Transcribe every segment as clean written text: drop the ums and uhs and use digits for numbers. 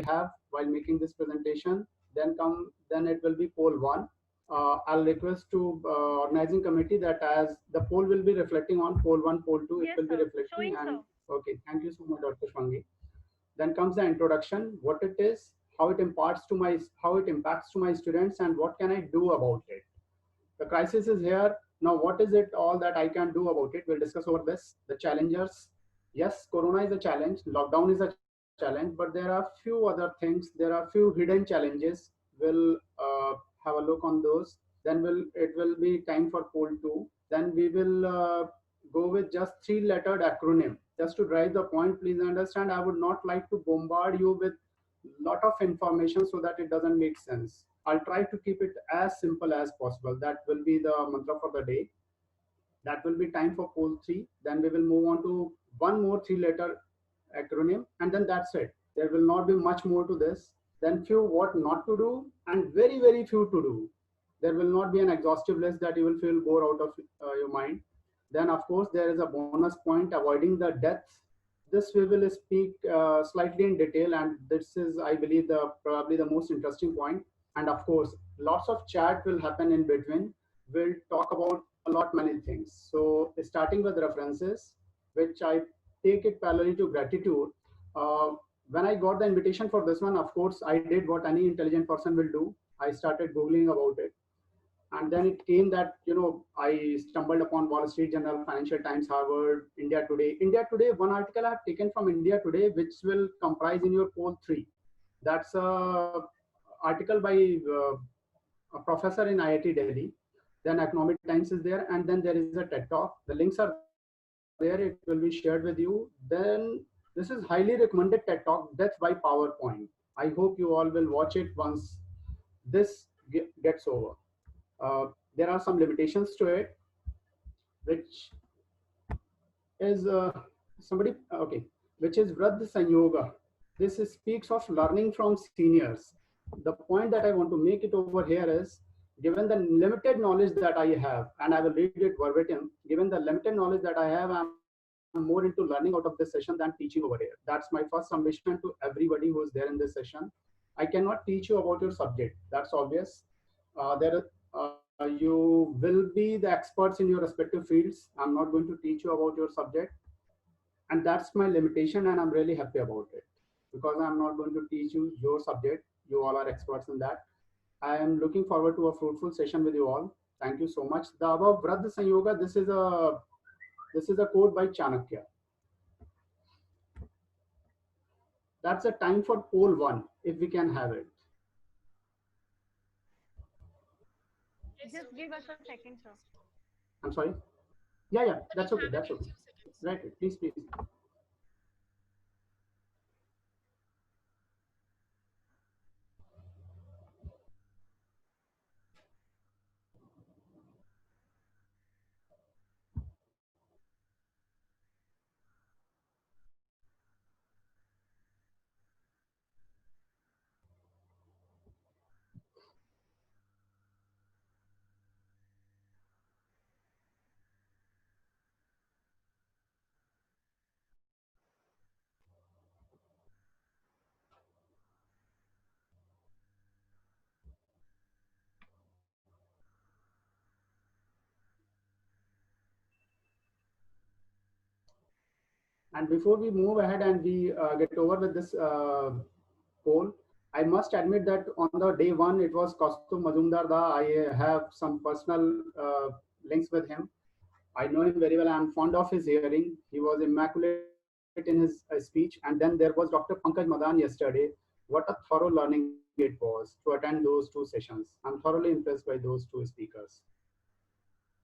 have while making this presentation. Then it will be poll one. I'll request to organizing committee that as the poll will be reflecting on poll one, poll two, it Yes, will be sir. reflecting. Showing, And sir. okay, thank you so much, Dr. Shwangi. Then comes the introduction, what it is, how it impacts to my students, and what can I do about it. The crisis is here. Now, what is it all that I can do about it? We'll discuss over this. The challengers. Yes, Corona is a challenge. Lockdown is a challenge, but there are few other things. There are few hidden challenges. We'll have a look on those. Then it will be time for poll two. Then we will go with just three-lettered acronym. Just to drive the point, please understand. I would not like to bombard you with lot of information so that it doesn't make sense. I'll try to keep it as simple as possible. That will be the mantra for the day. That will be time for poll three. Then we will move on to one more three-letter acronym, and then that's it. There will not be much more to this. Then few what not to do, and very, very few to do. There will not be an exhaustive list that you will feel bored out of your mind. Then, of course, there is a bonus point, avoiding the death. This we will speak slightly in detail, and this is, I believe, the probably the most interesting point. And of course, lots of chat will happen in between. We'll talk about a lot many things. So starting with references, which I take it parallelly to gratitude. Uh, when I got the invitation for this one, of course, I did what any intelligent person will do. I started Googling about it. And then it came that, I stumbled upon Wall Street Journal, Financial Times, Harvard, India Today. India Today, one article I have taken from India Today, which will comprise in your poll three. That's a article by a professor in IIT Delhi. Then Economic Times is there, and then there is a TED Talk. The links are there. It will be shared with you. Then this is highly recommended TED Talk, Death by PowerPoint. I hope you all will watch it once this gets over. There are some limitations to it, which is somebody okay, which is Vrad Sanyoga. This speaks of learning from seniors. The point that I want to make it over here is, given the limited knowledge that I have, and I will read it verbatim, given the limited knowledge that I have, I'm more into learning out of this session than teaching over here. That's my first submission to everybody who is there in this session. I cannot teach you about your subject. That's obvious. You will be the experts in your respective fields. I'm not going to teach you about your subject, and that's my limitation, and I'm really happy about it, because I'm not going to teach you your subject. You all are experts in that. I am looking forward to a fruitful session with you all. Thank you so much. The above Vrad Sanyoga, this is a quote by Chanakya. That's a time for poll one, if we can have it. Just give us a second, sir. I'm sorry. Yeah, that's okay. That's okay. Right, please, please. And before we move ahead and we get over with this poll, I must admit that on the day one, it was Kaustubh Majumdar da. I have some personal links with him. I know him very well. I'm fond of his hearing. He was immaculate in his speech. And then there was Dr. Pankaj Madan yesterday. What a thorough learning it was to attend those two sessions. I'm thoroughly impressed by those two speakers.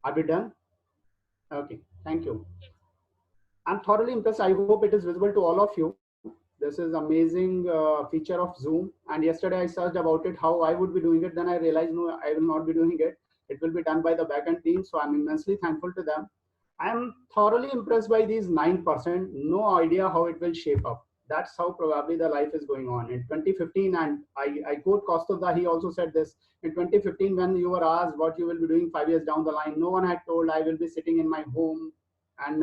Are we done? Okay, thank you. I'm thoroughly impressed. I hope it is visible to all of you. This is amazing feature of Zoom. And yesterday I searched about it, how I would be doing it. Then I realized, no, I will not be doing it. It will be done by the backend team. So I'm immensely thankful to them. I'm thoroughly impressed by these 9%. No idea how it will shape up. That's how probably the life is going on. In 2015, and I quote Kostov, he also said this, in 2015, when you were asked what you will be doing 5 years down the line, no one had told I will be sitting in my home and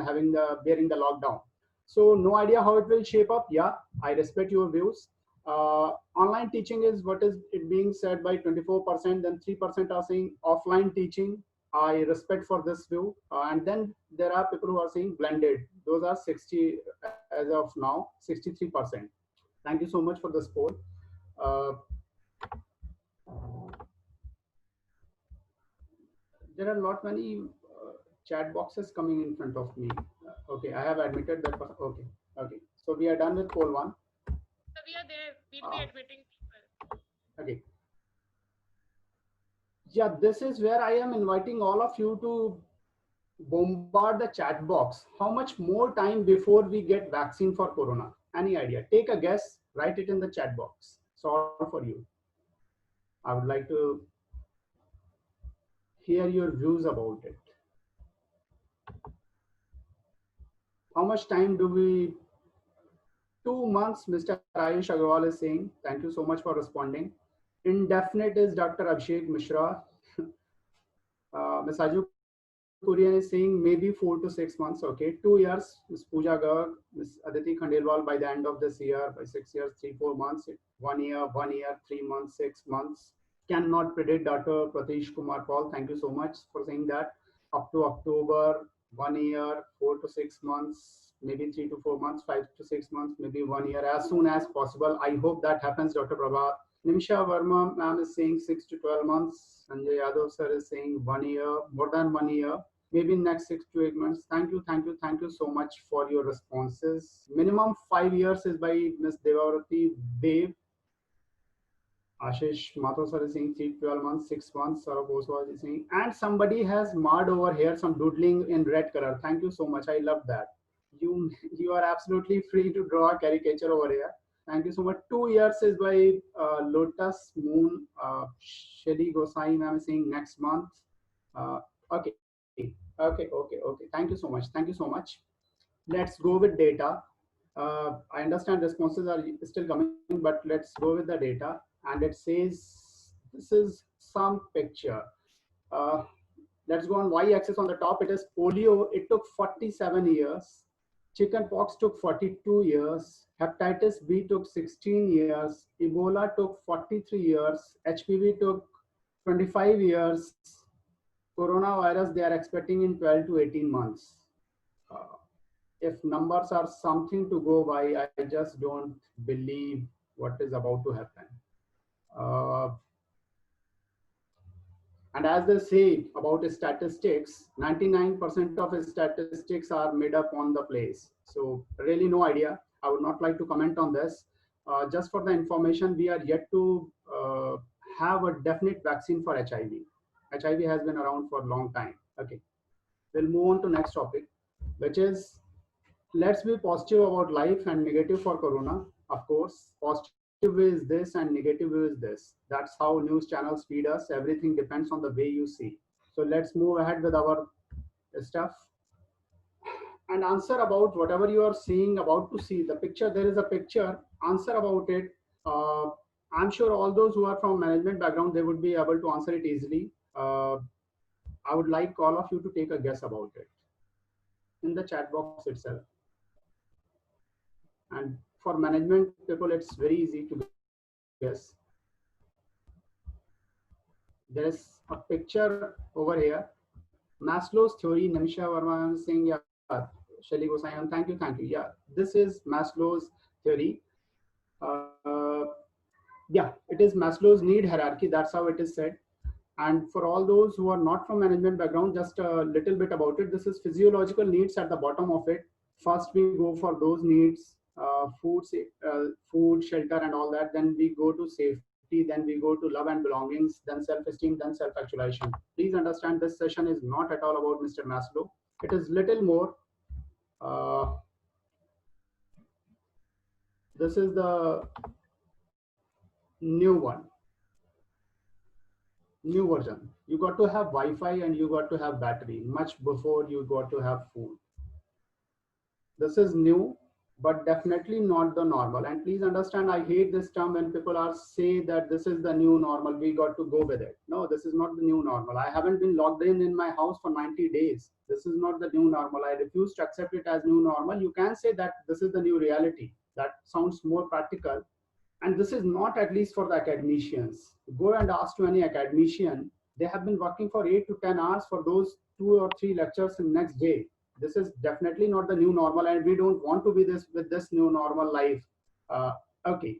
bearing the lockdown. So no idea how it will shape up. Yeah, I respect your views. Online teaching is what is it being said by 24%, then 3% are saying offline teaching. I respect for this view. And then there are people who are saying blended. Those are 60 as of now, 63%. Thank you so much for this poll. Uh, there are not many chat boxes coming in front of me. Okay, I have admitted that. Okay, okay. So we are done with poll one. So we are there. We'll be admitting people. Okay. Yeah, this is where I am inviting all of you to bombard the chat box. How much more time before we get vaccine for corona? Any idea? Take a guess, write it in the chat box. It's all for you. I would like to hear your views about it. How much time do we? 2 months, Mr. Ayush Agarwal is saying. Thank you so much for responding. Indefinite is Dr. Abhishek Mishra. Ms. Aju Kurian is saying maybe 4 to 6 months. Okay, 2 years. Ms. Pooja Garg, Ms. Aditi Khandelwal by the end of this year, by 6 years, 3-4 months, 1 year, 3 months, 6 months. Cannot predict. Dr. Pratish Kumar Paul, thank you so much for saying that. Up to October, 1 year, 4 to 6 months, maybe 3 to 4 months, 5 to 6 months, maybe 1 year, as soon as possible. I hope that happens, Dr. Prabha. Nimsha Verma ma'am is saying 6 to 12 months. Sanjay Yadav sir is saying 1 year, more than 1 year, maybe next 6 to 8 months. Thank you so much for your responses. Minimum 5 years is by Ms. Devavrati Dev. Ashish Mathur sir is saying 3 to 12 months, 6 months. Saurabh Oswal is saying, and somebody has marred over here some doodling in red color. Thank you so much. I love that. You are absolutely free to draw a caricature over here. Thank you so much. 2 years is by Lotus Moon. Shelly Gosai ma'am is saying next month. Okay, okay. Thank you so much. Thank you so much. Let's go with data. I understand responses are still coming, but let's go with the data. And it says this is some picture. Uh, let's go on y-axis on the top. It is polio. It took 47 years. Chickenpox took 42 years. Hepatitis B took 16 years. Ebola took 43 years. HPV took 25 years. Coronavirus, they are expecting in 12 to 18 months. If numbers are something to go by, I just don't believe what is about to happen. And as they say about statistics, 99% of statistics are made up on the place. So really no idea. I would not like to comment on this. Just for the information, we are yet to have a definite vaccine for HIV. HIV has been around for a long time. Okay, we'll move on to next topic, which is let's be positive about life and negative for corona. Of course, positive way is this and negative way is this. That's how news channels feed us. Everything depends on the way you see. So let's move ahead with our stuff and answer about whatever you are seeing, about to see the picture. There is a picture. Answer about it. I'm sure all those who are from management background, they would be able to answer it easily. I would like all of you to take a guess about it in the chat box itself. And for management people, it's very easy to guess. There is a picture over here. Maslow's theory, Nimisha Verma is saying, yeah, Shelly Gosayan, thank you. Yeah, this is Maslow's theory. Yeah, it is Maslow's need hierarchy. That's how it is said. And for all those who are not from management background, just a little bit about it. This is physiological needs at the bottom of it. First, we go for those needs, food, shelter, and all that. Then we go to safety. Then we go to love and belongings. Then self-esteem. Then self-actualization. Please understand, this session is not at all about Mr. Maslow. It is little more. This is the new one. New version. You got to have Wi-Fi and you got to have battery much before you got to have food. This is new, but definitely not the normal. And please understand, I hate this term when people are say that this is the new normal. We got to go with it. No, this is not the new normal. I haven't been locked in my house for 90 days. This is not the new normal. I refuse to accept it as new normal. You can say that this is the new reality. That sounds more practical. And this is not at least for the academicians. Go and ask to any academician, they have been working for 8 to 10 hours for those 2 or 3 lectures in next day. This is definitely not the new normal, and we don't want to be this with this new normal life. uh, okay.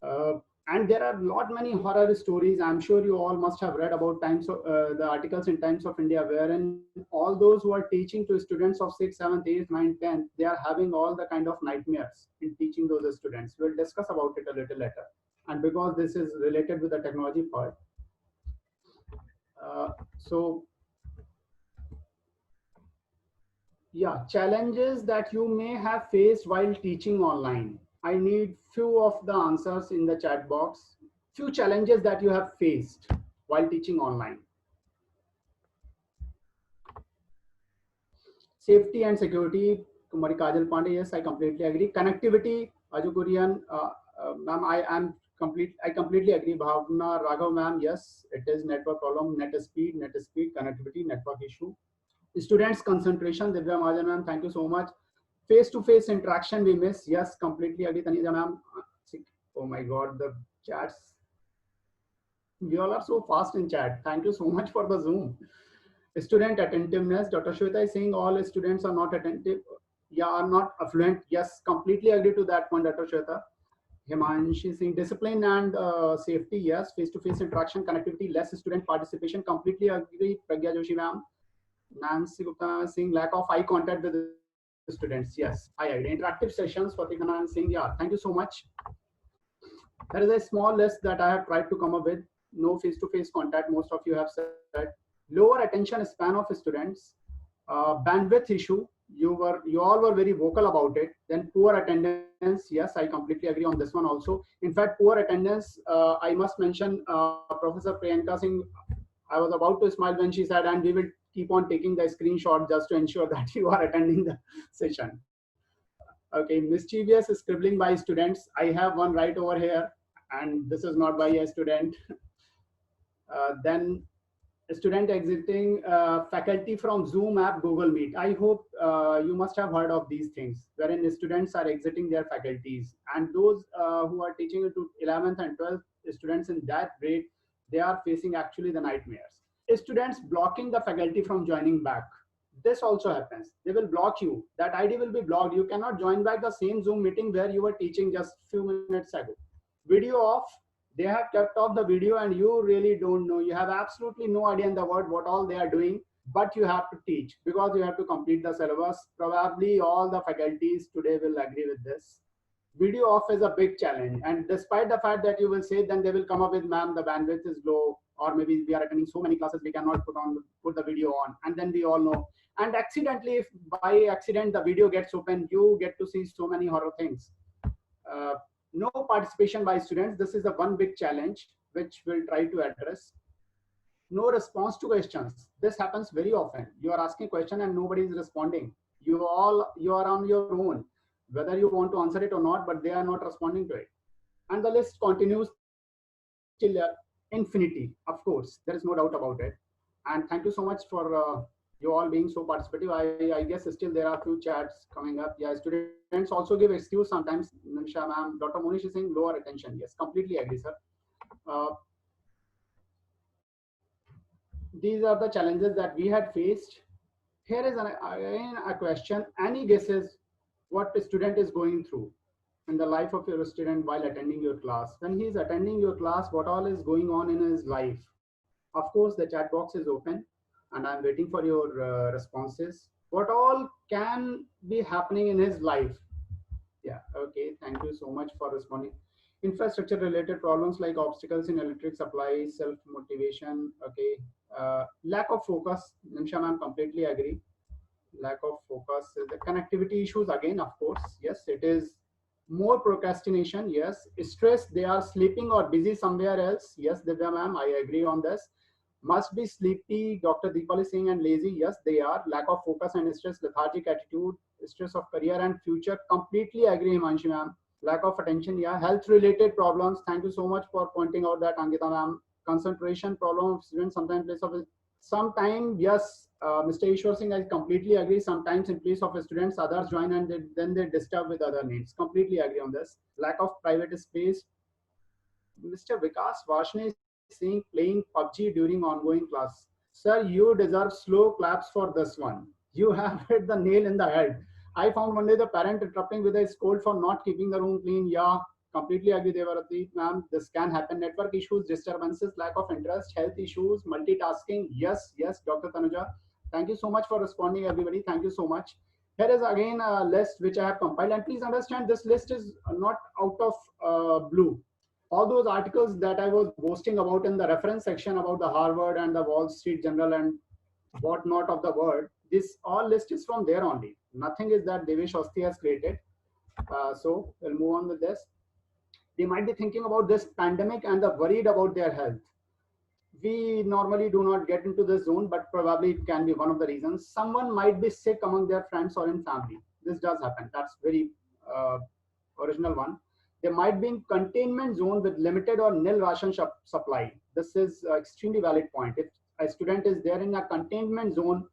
uh, and there are lot many horror stories. I'm sure you all must have read about times of, the articles in Times of India, wherein all those who are teaching to students of 6th, 7th, 8th, 9th, 10th, they are having all the kind of nightmares in teaching those students. We'll discuss about it a little later. And because this is related with the technology part, so yeah, challenges that you may have faced while teaching online. I need few of the answers in the chat box. Few challenges that you have faced while teaching online. Safety and security, Kumari Kajal Pandey, yes, I completely agree. Connectivity, Aju Kurian, ma'am, I completely agree. Bhavna Raghav, ma'am, yes, it is network problem, net speed, connectivity, network issue. Students concentration, Divya Mahajan, ma'am, thank you so much. Face-to-face interaction we miss, yes, completely agree. Tanisha, ma'am, oh my God, the chats. You all are so fast in chat. Thank you so much for the Zoom. Student attentiveness, Dr. Shweta is saying all students are not attentive, yeah, are not affluent. Yes, completely agree to that point, Dr. Shweta. Himanshi is saying discipline and safety, yes. Face-to-face interaction, connectivity, less student participation, completely agree. Pragya Joshi ma'am. Nancy Gupta is saying lack of eye contact with the students, yes, I agree. Interactive sessions, Fatikana is saying, yeah, thank you so much. There is a small list that I have tried to come up with. No face-to-face contact, most of you have said. Lower attention span of students, bandwidth issue. You all were very vocal about it. Then poor attendance. Yes, I completely agree on this one also. In fact, poor attendance. I must mention Professor Priyanka Singh. I was about to smile when she said, and we will keep on taking the screenshot just to ensure that you are attending the session. Okay, mischievous scribbling by students. I have one right over here, and this is not by a student. Then student exiting faculty from Zoom app, Google Meet. I hope you must have heard of these things, wherein students are exiting their faculties, and those who are teaching to 11th and 12th students in that grade, they are facing actually the nightmares. Students blocking the faculty from joining back. This also happens. They will block you. That ID will be blocked. You cannot join back the same Zoom meeting where you were teaching just few minutes ago. Video off. They have kept off the video and you really don't know. You have absolutely no idea in the world what all they are doing, but you have to teach because you have to complete the syllabus. Probably all the faculties today will agree with this. Video off is a big challenge. And despite the fact that you will say, then they will come up with, ma'am, the bandwidth is low, or maybe we are attending so many classes, we cannot put the video on. And then we all know. And accidentally, if by accident the video gets open, you get to see so many horror things. No participation by students. This is the one big challenge which we'll try to address. No response to questions. This happens very often. You are asking a question and nobody is responding. You are on your own, whether you want to answer it or not, but they are not responding to it. And the list continues till infinity. Of course, there is no doubt about it. And thank you so much for you all being so participative. I guess still there are a few chats coming up. Yeah, students also give excuse sometimes. Nisha ma'am, Dr. Monish is saying lower attention. Yes, completely agree, sir. These are the challenges that we had faced. Here is again a question. Any guesses what the student is going through in the life of your student while attending your class? When he is attending your class, what all is going on in his life? Of course, the chat box is open and I'm waiting for your responses. What all can be happening in his life? Yeah, okay, thank you so much for responding. Infrastructure related problems like obstacles in electric supply, self-motivation, okay. Lack of focus, Nimsha ma'am, completely agree. Lack of focus, the connectivity issues again, of course, yes, it is more procrastination, yes. Stress, they are sleeping or busy somewhere else, yes, Divya ma'am, I agree on this. Must be sleepy, Dr. Deepali Singh, and lazy, yes, they are. Lack of focus and stress, lethargic attitude, stress of career and future, completely agree, Himanshi ma'am. Lack of attention, yeah. Health related problems, thank you so much for pointing out that, Ankita ma'am. Concentration problem of students, sometimes place of sometime, yes, Mr. Ishwar Singh, I completely agree. Sometimes in place of students, others join and then they disturb with other needs. Completely agree on this. Lack of private space, Mr. Vikas Vashne is saying playing PUBG during ongoing class. Sir, you deserve slow claps for this one. You have hit the nail in the head. I found one day the parent interrupting with a scold for not keeping the room clean. Yeah, completely agree, Devarati, ma'am. This can happen. Network issues, disturbances, lack of interest, health issues, multitasking. Yes, yes, Dr. Tanuja. Thank you so much for responding, everybody. Thank you so much. Here is again a list which I have compiled, and please understand this list is not out of blue. All those articles that I was boasting about in the reference section about the Harvard and the Wall Street Journal and whatnot of the world, this all list is from there only. Nothing is that Devesh Osthy has created. So we'll move on with this. They might be thinking about this pandemic and they're worried about their health. We normally do not get into this zone, but probably it can be one of the reasons. Someone might be sick among their friends or in family. This does happen. That's very uh, original one. They might be in containment zone with limited or nil ration supply. This is extremely valid point. If a student is there in a containment zone,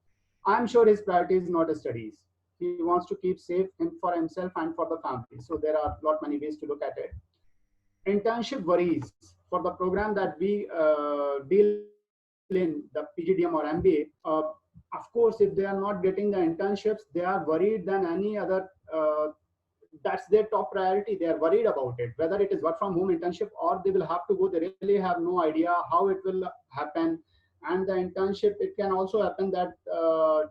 I'm sure his priority is not studies. He wants to keep safe him for himself and for the family. So there are lot many ways to look at it. Internship worries for the program that we deal in, the PGDM or MBA. Of course, if they are not getting the internships, they are worried than any other. That's their top priority. They are worried about it, whether it is work from home internship or they will have to go. They really have no idea how it will happen. And the internship, it can also happen that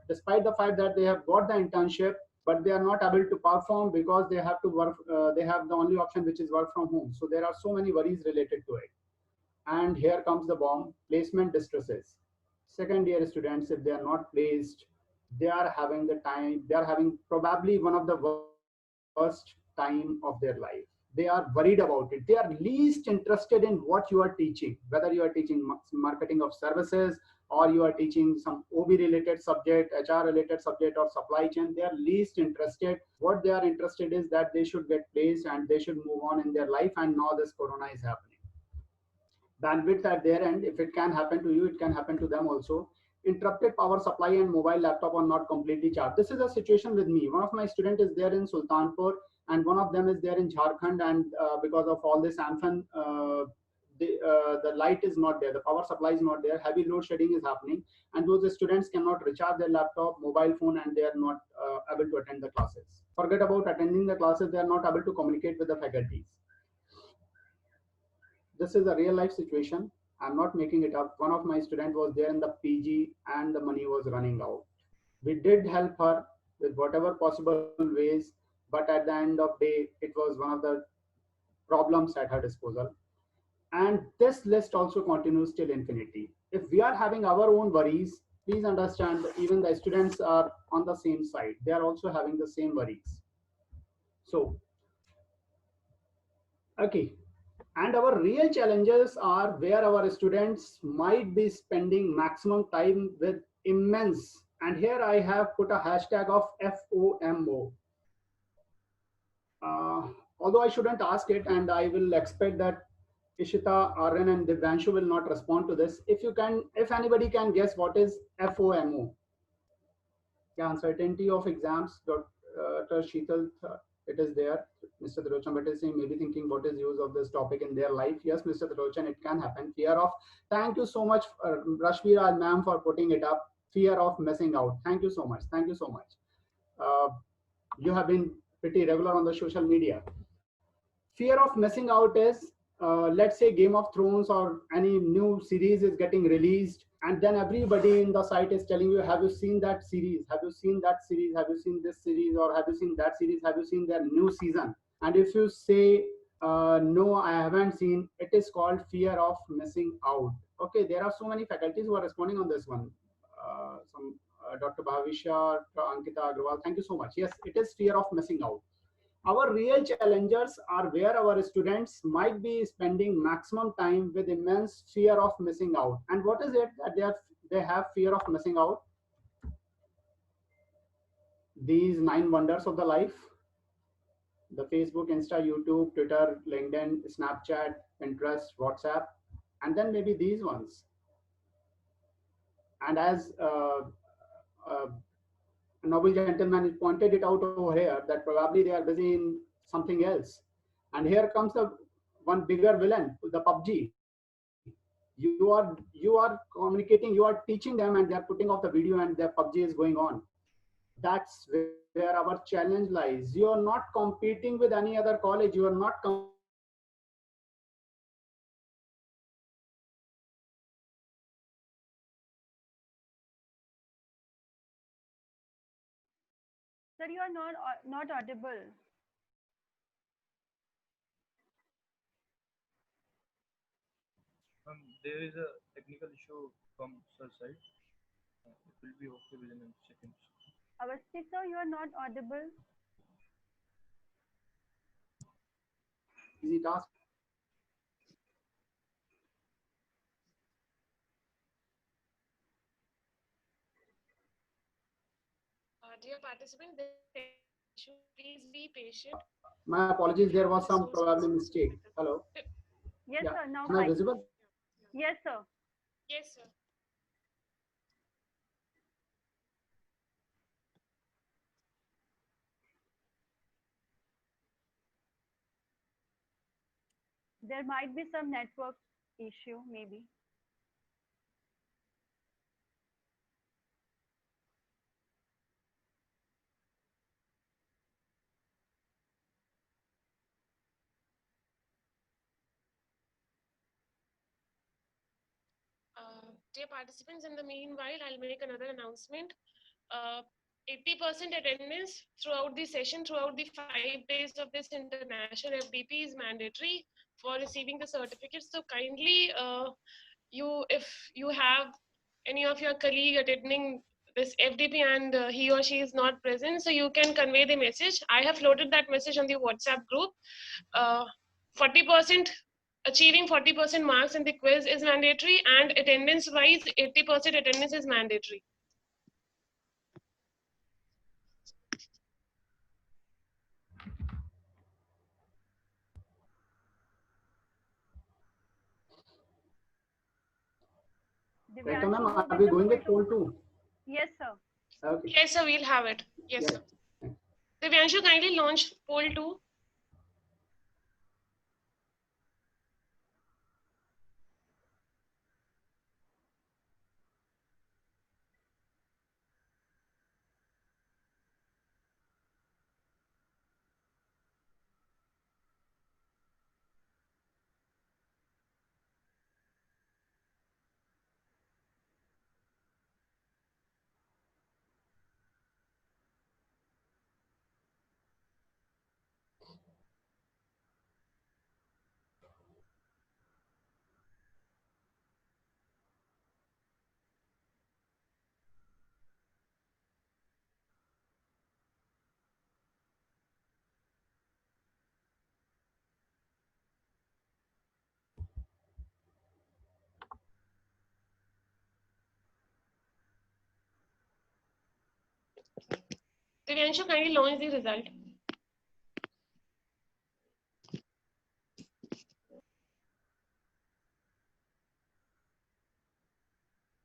despite the fact that they have got the internship, but they are not able to perform because they have to work. They have the only option, which is work from home. So there are so many worries related to it. And here comes the bomb: placement distresses. Second year students, if they are not placed, they are having the time. They are having probably one of the worst time of their life. They are worried about it. They are least interested in what you are teaching, whether you are teaching marketing of services or you are teaching some OB related subject, HR related subject, or supply chain. They are least interested. What they are interested is that they should get placed and they should move on in their life. And now this corona is happening. Bandwidth at their end, if it can happen to you, it can happen to them also. Interrupted power supply and mobile laptop are not completely charged. This is a situation with me. One of my student is there in Sultanpur and one of them is there in Jharkhand, and because of all this Amphan, the light is not there, the power supply is not there, heavy load shedding is happening, and those students cannot recharge their laptop, mobile phone, and they are not able to attend the classes. Forget about attending the classes, they are not able to communicate with the faculties. This is a real life situation. I'm not making it up. One of my students was there in the PG and the money was running out. We did help her with whatever possible ways, but at the end of the day, it was one of the problems at her disposal. And this list also continues till infinity. If we are having our own worries, please understand that even the students are on the same side. They are also having the same worries. So, okay. And our real challenges are where our students might be spending maximum time with immense. And here I have put a hashtag of FOMO. Although I shouldn't ask it, and I will expect that Ishita, Aryan, and Divyanshu will not respond to this. If anybody can guess what is FOMO? Yeah, uncertainty of exams. Dr. Sheetal, it is there. Mr. Tirochan is saying, maybe thinking what is use of this topic in their life. Yes, Mr. Tirochan, it can happen. Fear of, thank you so much, Rashmira ma'am, for putting it up. Fear of missing out. Thank you so much. Thank you so much. You have been pretty regular on the social media. Fear of missing out is, let's say Game of Thrones or any new series is getting released, and then everybody in the site is telling you, have you seen that series? Have you seen that series? Have you seen this series? Or have you seen that series? Have you seen their new season? And if you say, no, I haven't seen, it is called fear of missing out. Okay, there are so many faculties who are responding on this one. Dr. Bhavisha, Ankita Agrawal, thank you so much. Yes, it is fear of missing out. Our real challengers are where our students might be spending maximum time with immense fear of missing out. And what is it that they have fear of missing out? These 9 wonders of the life: the Facebook, Insta, YouTube, Twitter, LinkedIn, Snapchat, Pinterest, WhatsApp, and then maybe these ones. And as a noble gentleman pointed it out over here, that probably they are busy in something else. And here comes the one bigger villain, the PUBG. You are communicating, you are teaching them, and they are putting off the video, and their PUBG is going on. That's where our challenge lies. You are not competing with any other college. You are not competing with any other institution. You are competing with yourself. You are competing with your students. You are competing with your parents. Sir, you are not audible. There is a technical issue from sir side. It will be okay within a second. Avasti, sir, you are not audible. Easy task. Dear participant, this issue, please be patient. My apologies. There was some probably mistake. Hello. Yes, Yeah. sir, now Am I fine. visible? Yes, sir. Yes, sir. There might be some network issue, maybe. Dear participants, in the meanwhile, I'll make another announcement. 80% attendance throughout the session, throughout the 5 days of this international FDP is mandatory for receiving the certificate. So kindly, if you have any of your colleague attending this FDP and he or she is not present, so you can convey the message. I have floated that message on the WhatsApp group. 40% achieving 40% marks in the quiz is mandatory, and attendance wise 80% attendance is mandatory. Rekha ma'am, Divyanshu, go are with we the going poll with poll two. 2? Yes, sir. Okay. Yes, sir, we'll have it. Yes, Yeah. sir. Divyanshu, kindly launch poll 2. Divyanshu, kindly launch the result.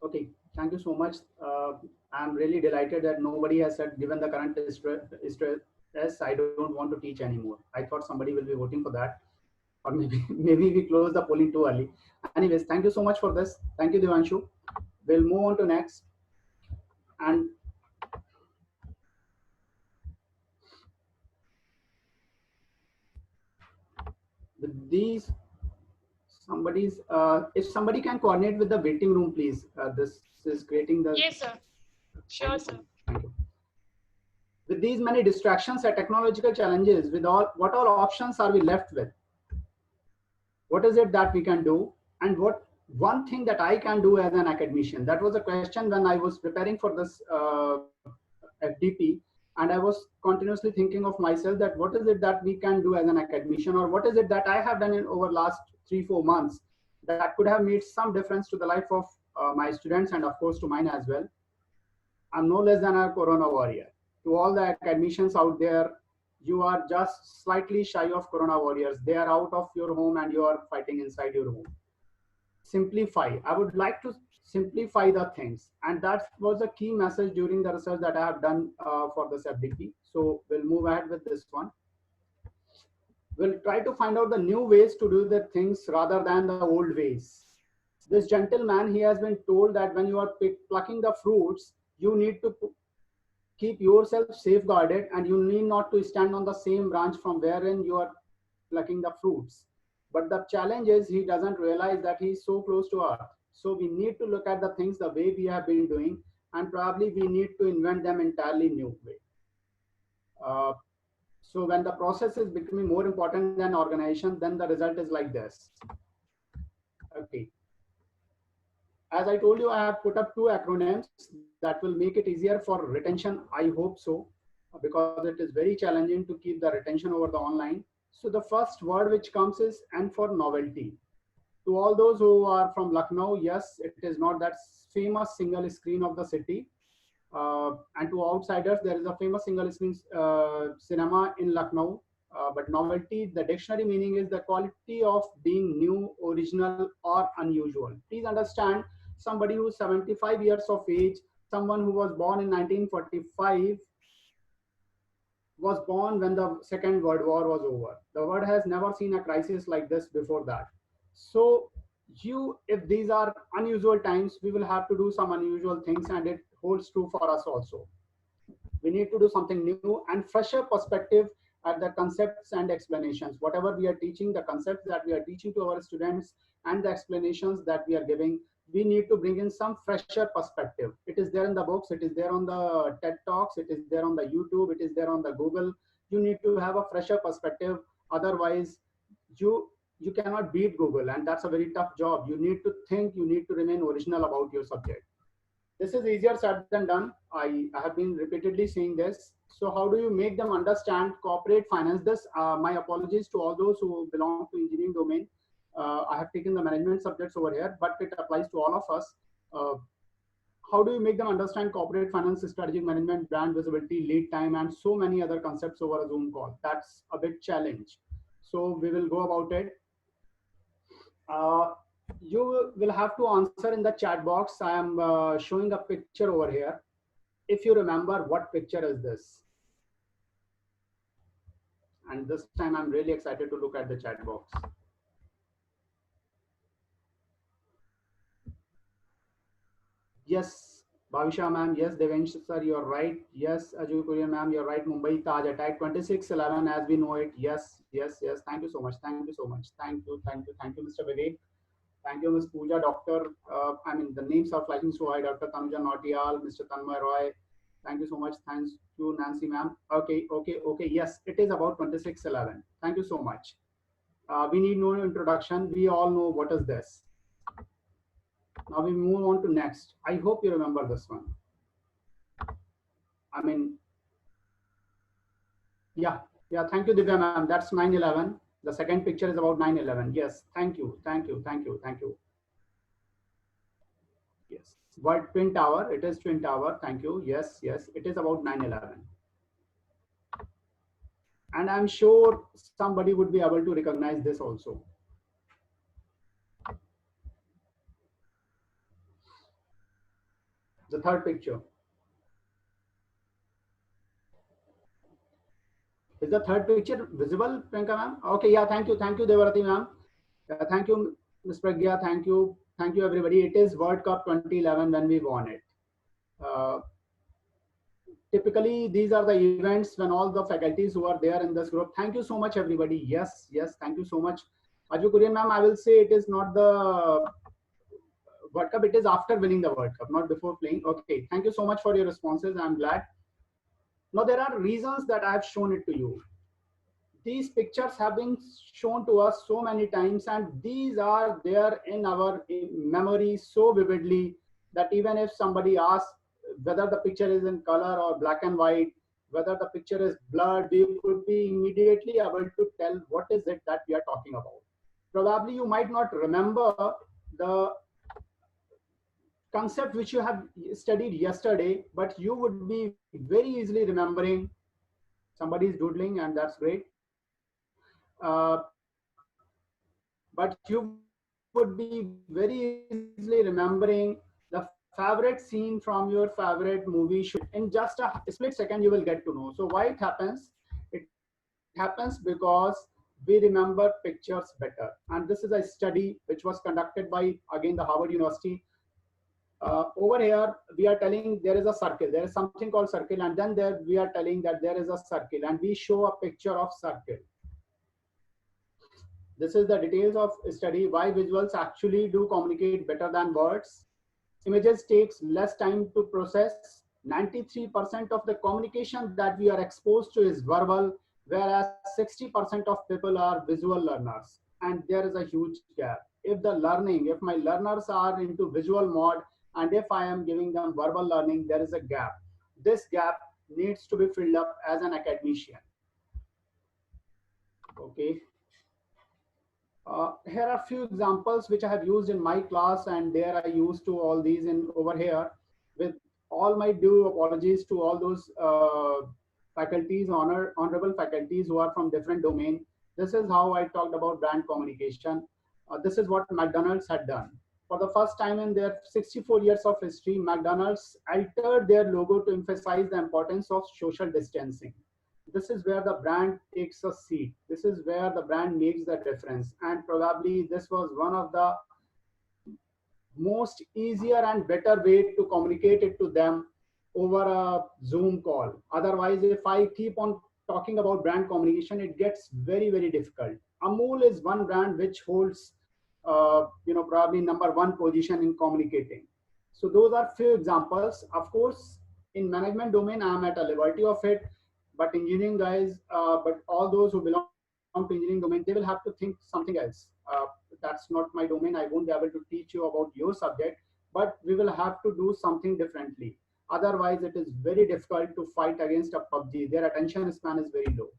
Okay. Thank you so much. I'm really delighted that nobody has said, given the current stress, I don't want to teach anymore. I thought somebody will be voting for that, or maybe maybe we close the polling too early. Anyways, thank you so much for this. Thank you, Devanshu. We'll move on to next. And with these, if somebody can coordinate with the waiting room, please. This is creating the. Yes, sir. Sure, sir. Thank you. With these many distractions and technological challenges, with what all options are we left with? What is it that we can do, and what one thing that I can do as an academician? That was a question when I was preparing for this FDP, and I was continuously thinking of myself that what is it that we can do as an academician, or what is it that I have done in over last 3-4 months that could have made some difference to the life of my students, and of course to mine as well. I'm no less than a corona warrior. To all the academicians out there, you are just slightly shy of corona warriors. They are out of your home and you are fighting inside your home. Simplify. I would like to simplify the things, and that was a key message during the research that I have done for this FDP. So we'll move ahead with this one. will try to find out the new ways to do the things rather than the old ways. This gentleman, he has been told that when you are plucking the fruits, you need to keep yourself safeguarded and you need not to stand on the same branch from wherein you are plucking the fruits. But the challenge is he doesn't realize that he is so close to earth. So we need to look at the things the way we have been doing, and probably we need to invent them entirely new way. So when the process is becoming more important than organization, then the result is like this. Okay. As I told you, I have put up two acronyms that will make it easier for retention. I hope so, because it is very challenging to keep the retention over the online. So the first word which comes is N for novelty. To all those who are from Lucknow, yes, it is not that famous single screen of the city. And to outsiders, there is a famous single screen cinema in Lucknow. But novelty, the dictionary meaning is the quality of being new, original, or unusual. Please understand, somebody who's 75 years of age, someone who was born in 1945, was born when the Second World War was over. The world has never seen a crisis like this before that. So if these are unusual times, we will have to do some unusual things, and it holds true for us also. We need to do something new and fresher perspective at the concepts and explanations. Whatever we are teaching, the concepts that we are teaching to our students and the explanations that we are giving, we need to bring in some fresher perspective. It is there in the books, it is there on the TED Talks, it is there on the YouTube, it is there on the Google. You need to have a fresher perspective. Otherwise, you cannot beat Google, and that's a very tough job. You need to think, you need to remain original about your subject. This is easier said than done. I have been repeatedly saying this. So how do you make them understand corporate finance? My apologies to all those who belong to engineering domain. I have taken the management subjects over here, but it applies to all of us. How do you make them understand corporate finance, strategic management, brand visibility, lead time, and so many other concepts over a Zoom call? That's a big challenge. So we will go about it. You will have to answer in the chat box. I am showing a picture over here. If you remember, what picture is this? And this time I'm really excited to look at the chat box. Yes, Bhavisha ma'am. Yes, Devansh sir, you're right. Yes, Aju Kurian ma'am, you're right. Mumbai Taj attack 26/11 as we know it. Yes, yes, yes. Thank you so much. Thank you so much. Thank you, thank you, thank you, Mr. Vivek. Thank you, Ms. Pooja, Dr. I mean, the names are flashing so high. Dr. Tanuja Nautiyal, Mr. Tanmay Roy. Thank you so much. Thanks to Nancy, ma'am. Okay, okay, okay. Yes, it is about 26/11. Thank you so much. We need no introduction. We all know what is this. Now we move on to next. I hope you remember this one. I mean, yeah. Thank you, Divya, ma'am. That's 9/11. The second picture is about 9/11. Yes, thank you, thank you, thank you, thank you. Yes, what Twin Tower? It is Twin Tower. Thank you. Yes, yes, it is about 9/11. And I'm sure somebody would be able to recognize this also. The third picture. Is the third picture visible, Priyanka ma'am? Okay, yeah, thank you, Devarati ma'am. Thank you, Ms. Pragya. Thank you everybody. It is World Cup 2011 when we won it. Typically, these are the events when all the faculties who are there in this group. Thank you so much, everybody. Yes, yes, thank you so much. Aju Kurian ma'am, I will say it is not the World Cup. It is after winning the World Cup, not before playing. Okay, thank you so much for your responses. I'm glad. Now, there are reasons that I have shown it to you. These pictures have been shown to us so many times, and these are there in our memory so vividly that even if somebody asks whether the picture is in color or black and white, whether the picture is blurred, we could be immediately able to tell what is it that we are talking about. Probably you might not remember the concept which you have studied yesterday, but you would be very easily remembering. Somebody is doodling, and that's great. But you would be very easily remembering the favorite scene from your favorite movie. In just a split second, you will get to know. So why it happens? It happens because we remember pictures better. And this is a study which was conducted by, again, the Harvard University. Over here, we are telling there is a circle. There is something called circle, and then there we are telling that there is a circle, and we show a picture of circle. This is the details of study why visuals actually do communicate better than words. Images takes less time to process. 93% of the communication that we are exposed to is verbal, whereas 60% of people are visual learners. And there is a huge gap. If my learners are into visual mode, and if I am giving them verbal learning, there is a gap. This gap needs to be filled up as an academician. Okay. Here are a few examples which I have used in my class, and there I used to all these in over here. With all my due apologies to all those faculties, honorable faculties who are from different domain. This is how I talked about brand communication. This is what McDonald's had done. For the first time in their 64 years of history, McDonald's altered their logo to emphasize the importance of social distancing. This is where the brand takes a seat. This is where the brand makes the difference. And probably this was one of the most easier and better way to communicate it to them over a Zoom call. Otherwise, if I keep on talking about brand communication, it gets very, very difficult. Amul is one brand which holds, probably number one position in communicating. So those are few examples. Of course, in management domain, I'm at a liberty of it. But engineering guys, but all those who belong to engineering domain, they will have to think something else. That's not my domain. I won't be able to teach you about your subject, but we will have to do something differently. Otherwise, it is very difficult to fight against a PUBG. Their attention span is very low.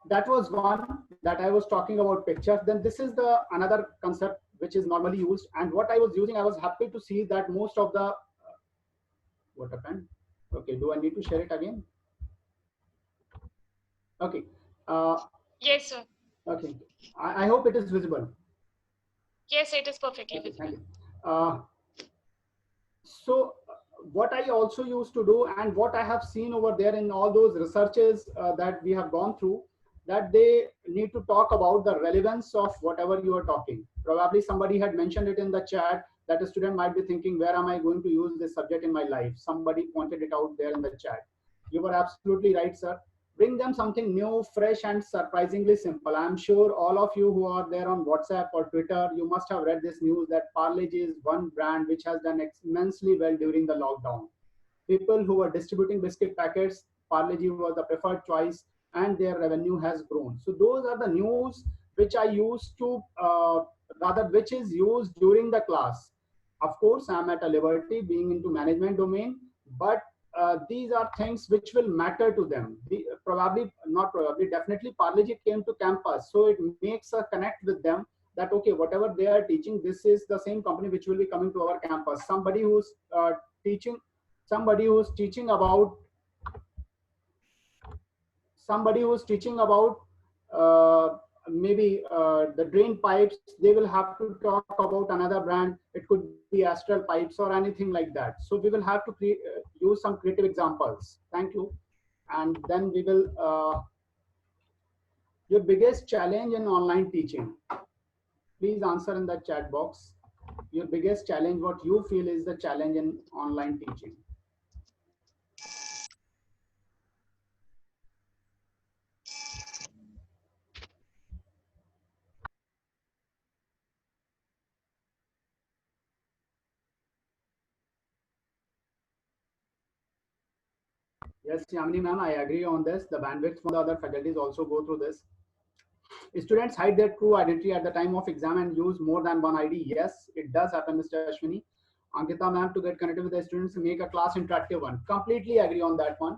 That was one that I was talking about pictures. Then this is the another concept which is normally used. And what I was using, I was happy to see that most of the, what happened? Okay, do I need to share it again? Okay. Yes, sir. Okay, I hope it is visible. Yes, it is perfectly Okay, visible. thank you. So what I also used to do, and what I have seen over there in all those researches that we have gone through, that they need to talk about the relevance of whatever you are talking. Probably somebody had mentioned it in the chat that a student might be thinking, where am I going to use this subject in my life? Somebody pointed it out there in the chat. You were absolutely right, sir. Bring them something new, fresh, and surprisingly simple. I'm sure all of you who are there on WhatsApp or Twitter, you must have read this news that Parle-G is one brand which has done immensely well during the lockdown. People who were distributing biscuit packets, Parle-G was the preferred choice, and their revenue has grown. So those are the news which I used to, which is used during the class. Of course, I'm at a liberty being into management domain, but these are things which will matter to them. Definitely Parle-G came to campus. So it makes a connect with them that, okay, whatever they are teaching, this is the same company which will be coming to our campus. Somebody who's teaching about the drain pipes, they will have to talk about another brand. It could be Astral Pipes or anything like that. So we will have to use some creative examples. Thank you. And then we will, your biggest challenge in online teaching. Please answer in the chat box. Your biggest challenge, what you feel is the challenge in online teaching. Yes, Yamini ma'am, I agree on this. The bandwidth from the other faculties also go through this. Students hide their true identity at the time of exam and use more than one ID. Yes, it does happen, Mr. Ashwini. Ankita ma'am, to get connected with the students, make a class interactive one. Completely agree on that one.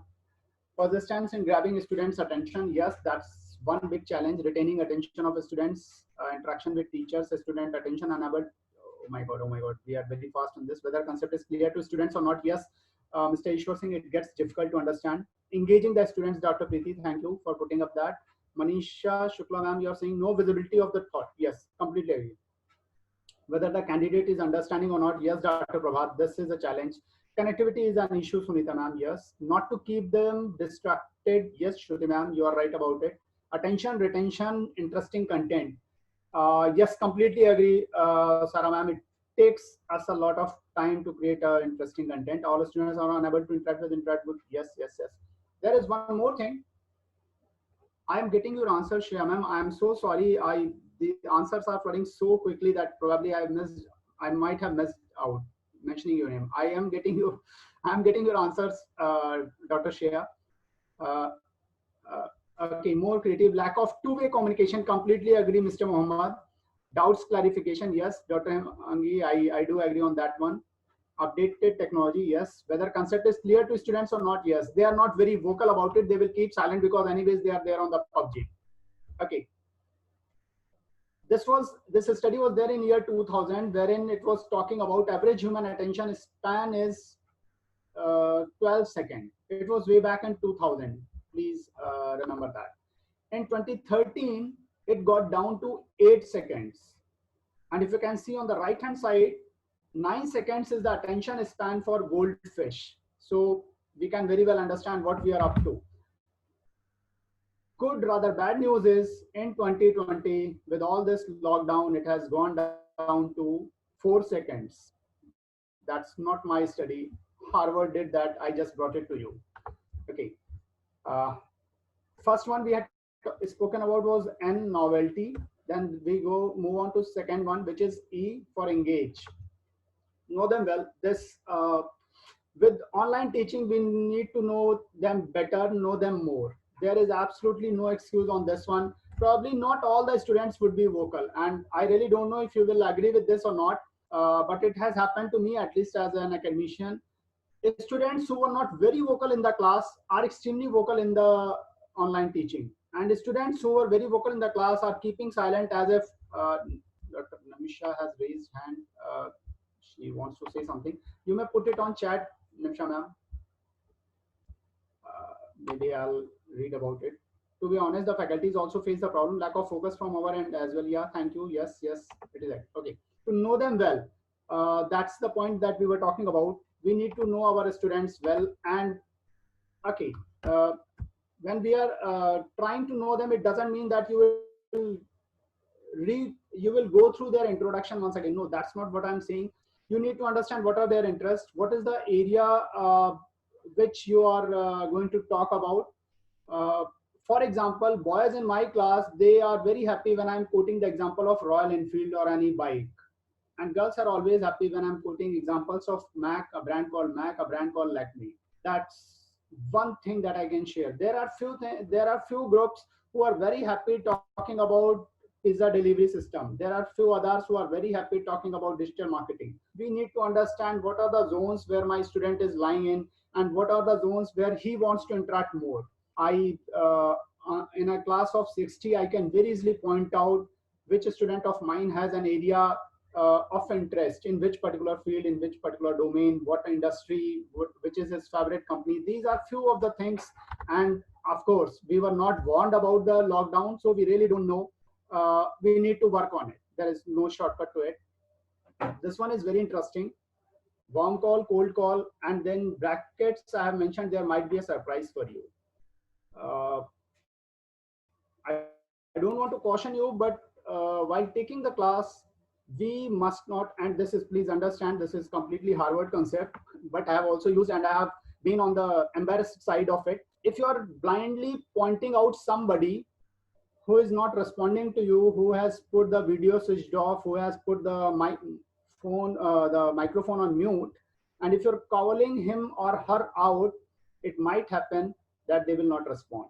Persistence in grabbing students' attention. Yes, that's one big challenge. Retaining attention of students, interaction with teachers, student attention unable. Oh my God, we are very fast on this. Whether concept is clear to students or not. Yes, Mr. Ishwar Singh, it gets difficult to understand. Engaging the students, Dr. Preeti, thank you for putting up that. Manisha Shukla ma'am, you are saying no visibility of the thought. Yes, completely agree. Whether the candidate is understanding or not. Yes, Dr. Prabhat, this is a challenge. Connectivity is an issue, Sunita ma'am. Yes. Not to keep them distracted. Yes, Shruti ma'am, you are right about it. Attention, retention, interesting content. Yes, completely agree, Sarah ma'am. It takes us a lot of time to create interesting content. All the students are unable to interact with. Yes, yes, yes. There is one more thing. I am getting your answer, Shreya ma'am. I am so sorry. The answers are flooding so quickly that probably I might have missed out mentioning your name. I am getting your answers, Dr. Shreya. Uh, okay, more creative. Lack of two-way communication. Completely agree, Mr. Mohammed. Doubts clarification. Yes, Dr. Angi, I do agree on that one. Updated technology, yes. Whether concept is clear to students or not, yes. They are not very vocal about it. They will keep silent because anyways they are there on the PUBG. Okay. This study was there in year 2000, wherein it was talking about average human attention span is 12 seconds. It was way back in 2000. Please remember that. In 2013, it got down to 8 seconds. And if you can see on the right hand side, 9 seconds is the attention span for goldfish. So we can very well understand what we are up to. Good, rather bad news is in 2020, with all this lockdown, it has gone down to 4 seconds. That's not my study. Harvard did that. I just brought it to you. Okay. First one we had spoken about was N, novelty. Then we move on to second one, which is E for engage. Know them well. With online teaching, we need to know them better, know them more. There is absolutely no excuse on this one. Probably not all the students would be vocal, and I really don't know if you will agree with this or not, but it has happened to me, at least as an academician. Students who are not very vocal in the class are extremely vocal in the online teaching, and students who are very vocal in the class are keeping silent, as if Dr. Namisha has raised hand. She wants to say something. You may put it on chat, Namisha ma'am. Maybe I'll read about it. To be honest, the faculties also face the problem, lack of focus from our end as well. Yeah, thank you. Yes, yes, it is that. Okay. To know them well, that's the point that we were talking about. We need to know our students well. And okay, when we are trying to know them, it doesn't mean that you will go through their introduction once again. No, that's not what I'm saying. You need to understand what are their interests, what is the area which you are going to talk about. For example, boys in my class, they are very happy when I'm quoting the example of Royal Enfield or any bike. And girls are always happy when I'm quoting examples of Mac, a brand called Mac, a brand called Lakme. That's one thing that I can share. There are few groups who are very happy talking about pizza delivery system. There are few others who are very happy talking about digital marketing. We need to understand what are the zones where my student is lying in, and what are the zones where he wants to interact more. In a class of 60, I can very easily point out which student of mine has an area of interest in which particular field, in which particular domain, what industry, which is his favorite company. These are few of the things. And of course, we were not warned about the lockdown, so we really don't know. We need to work on it. There is no shortcut to it. This one is very interesting. Warm call, cold call, and then brackets. I have mentioned there might be a surprise for you. I don't want to caution you, but while taking the class, we must not, and this is, please understand, this is completely Harvard concept, but I have also used, and I have been on the embarrassed side of it. If you are blindly pointing out somebody who is not responding to you, who has put the video switched off, who has put the microphone on mute, and if you're calling him or her out, it might happen that they will not respond.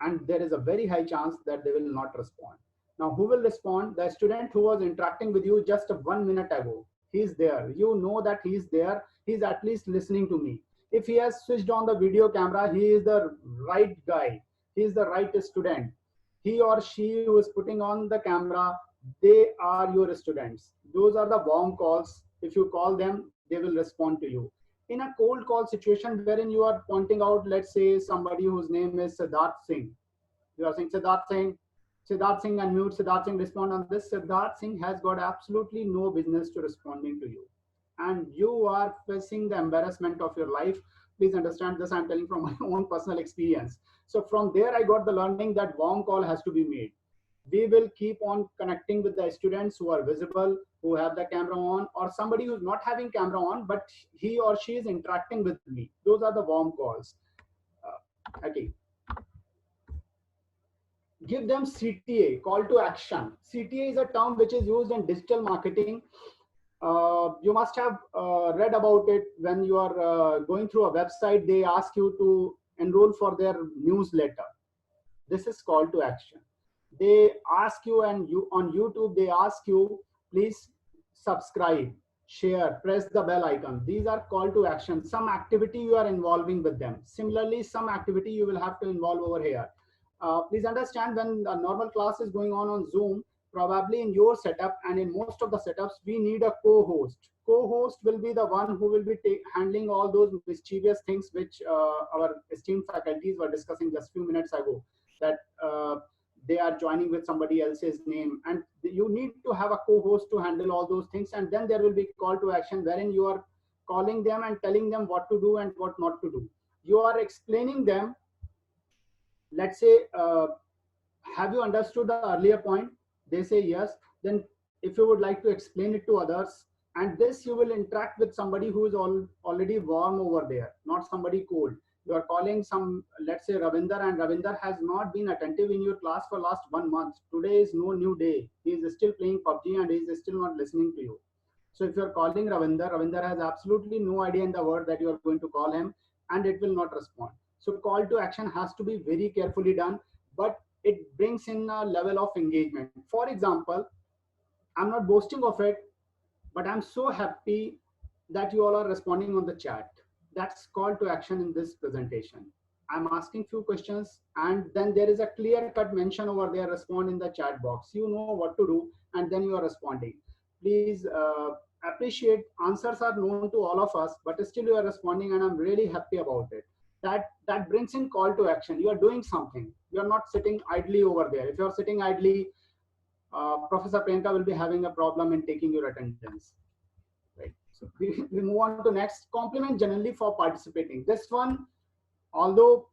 And there is a very high chance that they will not respond. Now, who will respond? The student who was interacting with you just 1 minute ago. He's there. You know that he's there. He's at least listening to me. If he has switched on the video camera, he is the right guy. He is the right student. He or she who is putting on the camera, they are your students. Those are the warm calls. If you call them, they will respond to you. In a cold call situation wherein you are pointing out, let's say somebody whose name is Siddharth Singh. You are saying Siddharth Singh, unmute, Siddharth Singh respond on this. Siddharth Singh has got absolutely no business to responding to you. and you are facing the embarrassment of your life. Please understand this, I'm telling from my own personal experience. So from there I got the learning that warm call has to be made. We will keep on connecting with the students who are visible, who have the camera on, or somebody who's not having camera on but he or she is interacting with me. Those are the warm calls. Okay, give them CTA, call to action. CTA is a term which is used in digital marketing. You must have read about it when you are going through a website. They ask you to enroll for their newsletter. This is call to action. They ask you, and you on YouTube, they ask you, please subscribe, share, press the bell icon. These are call to action. Some activity you are involving with them. Similarly, some activity you will have to involve over here. Please understand, when a normal class is going on Zoom, probably in your setup and in most of the setups, we need a co-host. Co-host will be the one who will be handling all those mischievous things which our esteemed faculties were discussing just few minutes ago, that they are joining with somebody else's name, and you need to have a co-host to handle all those things. And then there will be call to action wherein you are calling them and telling them what to do and what not to do. You are explaining them. Let's say, have you understood the earlier point? They say yes. Then if you would like to explain it to others, and this you will interact with somebody who is already warm over there, not somebody cold. You are calling some, let's say Ravinder, and Ravinder has not been attentive in your class for last 1 month. Today is no new day. He is still playing PUBG and he is still not listening to you. So if you're calling Ravinder, Ravinder has absolutely no idea in the word that you are going to call him, and it will not respond. So call to action has to be very carefully done, but it brings in a level of engagement. For example, I'm not boasting of it, but I'm so happy that you all are responding on the chat. That's call to action in this presentation. I'm asking few questions, and then there is a clear cut mention over there, respond in the chat box. You know what to do, and then you are responding. Please appreciate, answers are known to all of us, but still you are responding, and I'm really happy about it. That brings in call to action. You are doing something. You are not sitting idly over there. If you are sitting idly, Professor Priyanka will be having a problem in taking your attendance. Right. So we move on to next. Compliment generally for participating. This one, although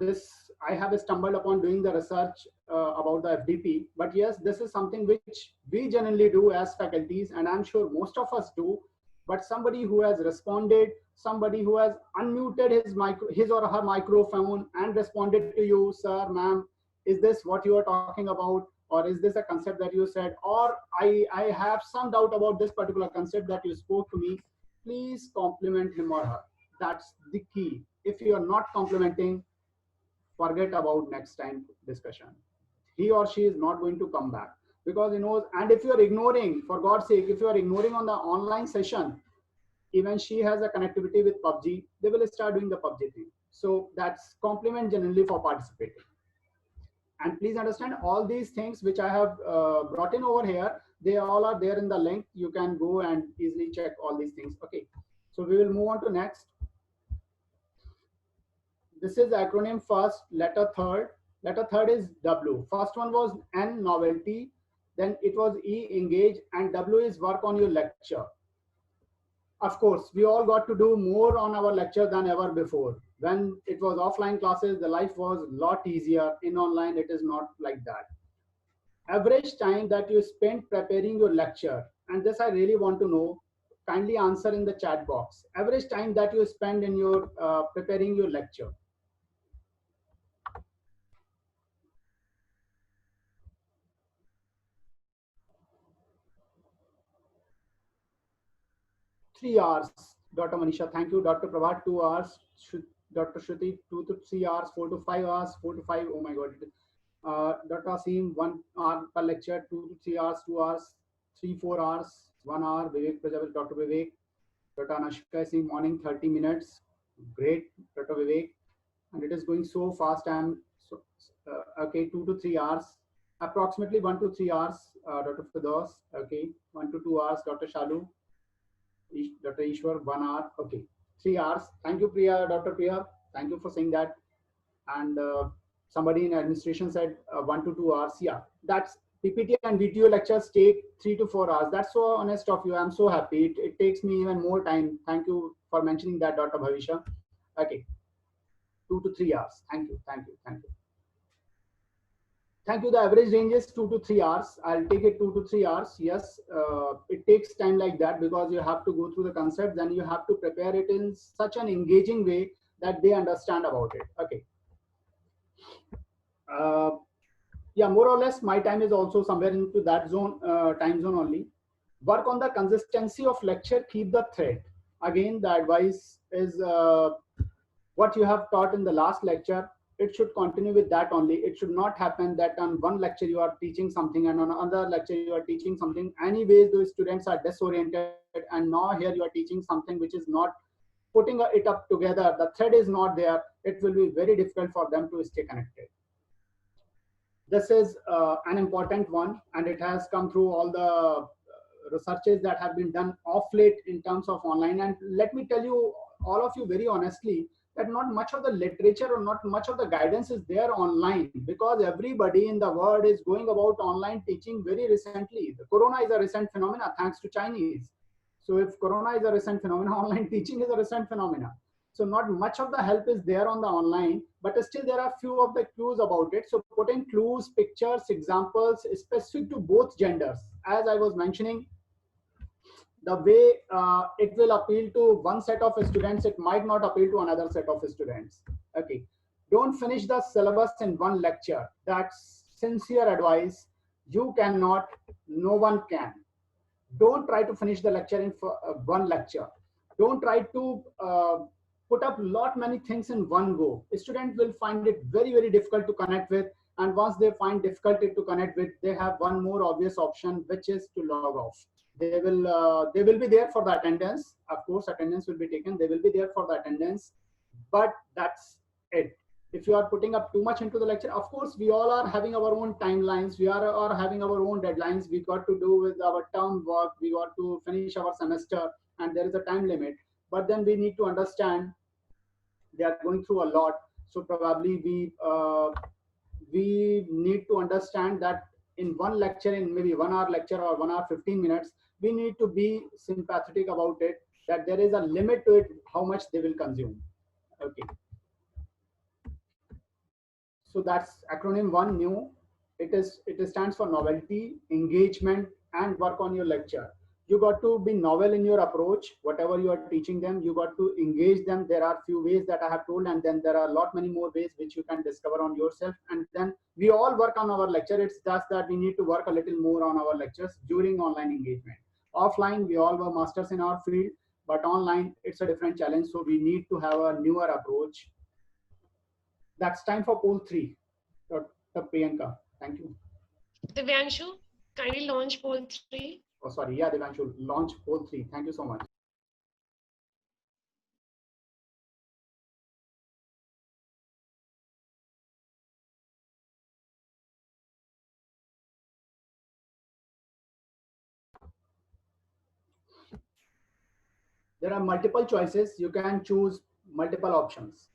this I have stumbled upon doing the research about the FDP, but yes, this is something which we generally do as faculties, and I'm sure most of us do. But somebody who has responded, somebody who has unmuted his or her microphone and responded to you, sir, ma'am, is this what you are talking about? Or is this a concept that you said? Or I have some doubt about this particular concept that you spoke to me. Please compliment him or her. That's the key. If you are not complimenting, forget about next time discussion. He or she is not going to come back, because he knows. And if you are ignoring, for God's sake, if you are ignoring on the online session, even she has a connectivity with PUBG, they will start doing the PUBG thing. So that's compliment generally for participating. And please understand, all these things which I have brought in over here, they all are there in the link. You can go and easily check all these things. Okay, so we will move on to next. This is acronym first, letter third. Letter third is W. First one was N, novelty. Then it was E, engage, and W is work on your lecture. Of course, we all got to do more on our lecture than ever before. When it was offline classes, the life was a lot easier. In online, it is not like that. Average time that you spent preparing your lecture, and this I really want to know, kindly answer in the chat box. Average time that you spend in your preparing your lecture. Three hours. Dr. Manisha, thank you. Dr. Prabhat, 2 hours. Dr. Shruti, 2 to 3 hours, 4 to 5 hours, 4 to 5. Oh my God. Dr. Asim, 1 hour per lecture, 2 to 3 hours, 2 hours, 3, 4 hours, 1 hour. Vivek Prajapati, Dr. Vivek. Dr. Anashka Singh, morning 30 minutes. Great, Dr. Vivek. And it is going so fast. I'm so, okay, 2 to 3 hours. Approximately 1 to 3 hours, Dr. Fidos. Okay, 1 to 2 hours, Dr. Shalu. Dr. Ishwar, 1 hour. Okay, 3 hours. Thank you, Priya, Dr. Priya. Thank you for saying that. And somebody in administration said 1 to 2 hours. Yeah, that's PPT and VTO lectures take 3 to 4 hours. That's so honest of you. I'm so happy. It takes me even more time. Thank you for mentioning that, Dr. Bhavisha. Okay, 2 to 3 hours. Thank you, thank you, thank you. Thank you. The average range is 2 to 3 hours. I'll take it 2 to 3 hours. Yes, it takes time like that because you have to go through the concepts and you have to prepare it in such an engaging way that they understand about it. Okay. Yeah, more or less my time is also somewhere into that zone, time zone only. Work on the consistency of lecture, keep the thread. Again, the advice is what you have taught in the last lecture, it should continue with that only. It should not happen that on one lecture you are teaching something and on another lecture you are teaching something. Anyways, those students are disoriented, and now here you are teaching something which is not putting it up together. The thread is not there. It will be very difficult for them to stay connected. This is an important one, and it has come through all the researches that have been done off late in terms of online. And let me tell you, all of you, very honestly, that not much of the literature or not much of the guidance is there online, because everybody in the world is going about online teaching very recently. The corona is a recent phenomena thanks to Chinese. So if corona is a recent phenomena, online teaching is a recent phenomena. So not much of the help is there on the online, but still there are few of the clues about it. So put in clues, pictures, examples specific to both genders. As I was mentioning, the way it will appeal to one set of students, it might not appeal to another set of students. Okay. Don't finish the syllabus in one lecture. That's sincere advice. You cannot, no one can. Don't try to finish the lecture in one lecture. Don't try to put up lot many things in one go. A student will find it very, very difficult to connect with. And once they find difficulty to connect with, they have one more obvious option, which is to log off. They will be there for the attendance. Of course, attendance will be taken. They will be there for the attendance, but that's it. If you are putting up too much into the lecture, of course, we all are having our own timelines. We are having our own deadlines. We got to do with our term work. We got to finish our semester, and there is a time limit. But then we need to understand they are going through a lot. So probably we need to understand that in one lecture, in maybe 1 hour lecture or 1 hour 15 minutes, we need to be sympathetic about it, that there is a limit to it, how much they will consume. Okay. So that's acronym one, new. It stands for novelty, engagement, and work on your lecture. You got to be novel in your approach. Whatever you are teaching them, you got to engage them. There are few ways that I have told, and then there are a lot many more ways which you can discover on yourself. And then we all work on our lecture. It's just that we need to work a little more on our lectures during online engagement. Offline, we all were masters in our field, but online, it's a different challenge. So we need to have a newer approach. That's time for poll 3. Dr. Priyanka, thank you. Divyanshu, kindly launch poll 3. Oh, sorry. Yeah, Devanshu, launch poll 3. Thank you so much. There are multiple choices. You can choose multiple options.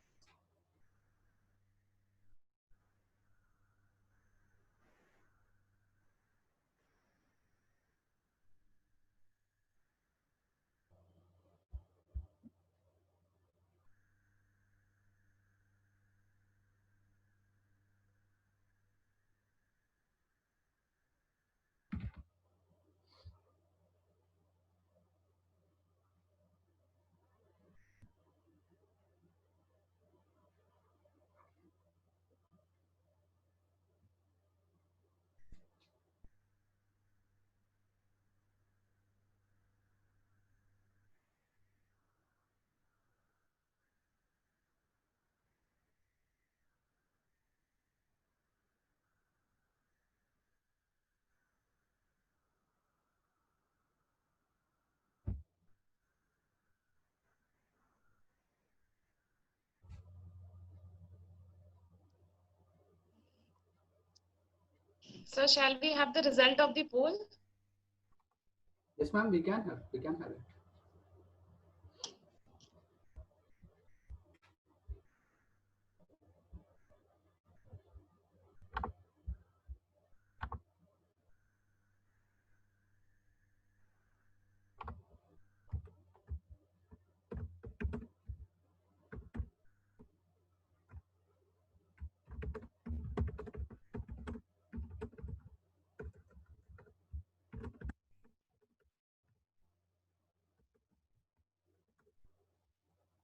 So shall we have the result of the poll? Yes, ma'am, we can have. We can have it.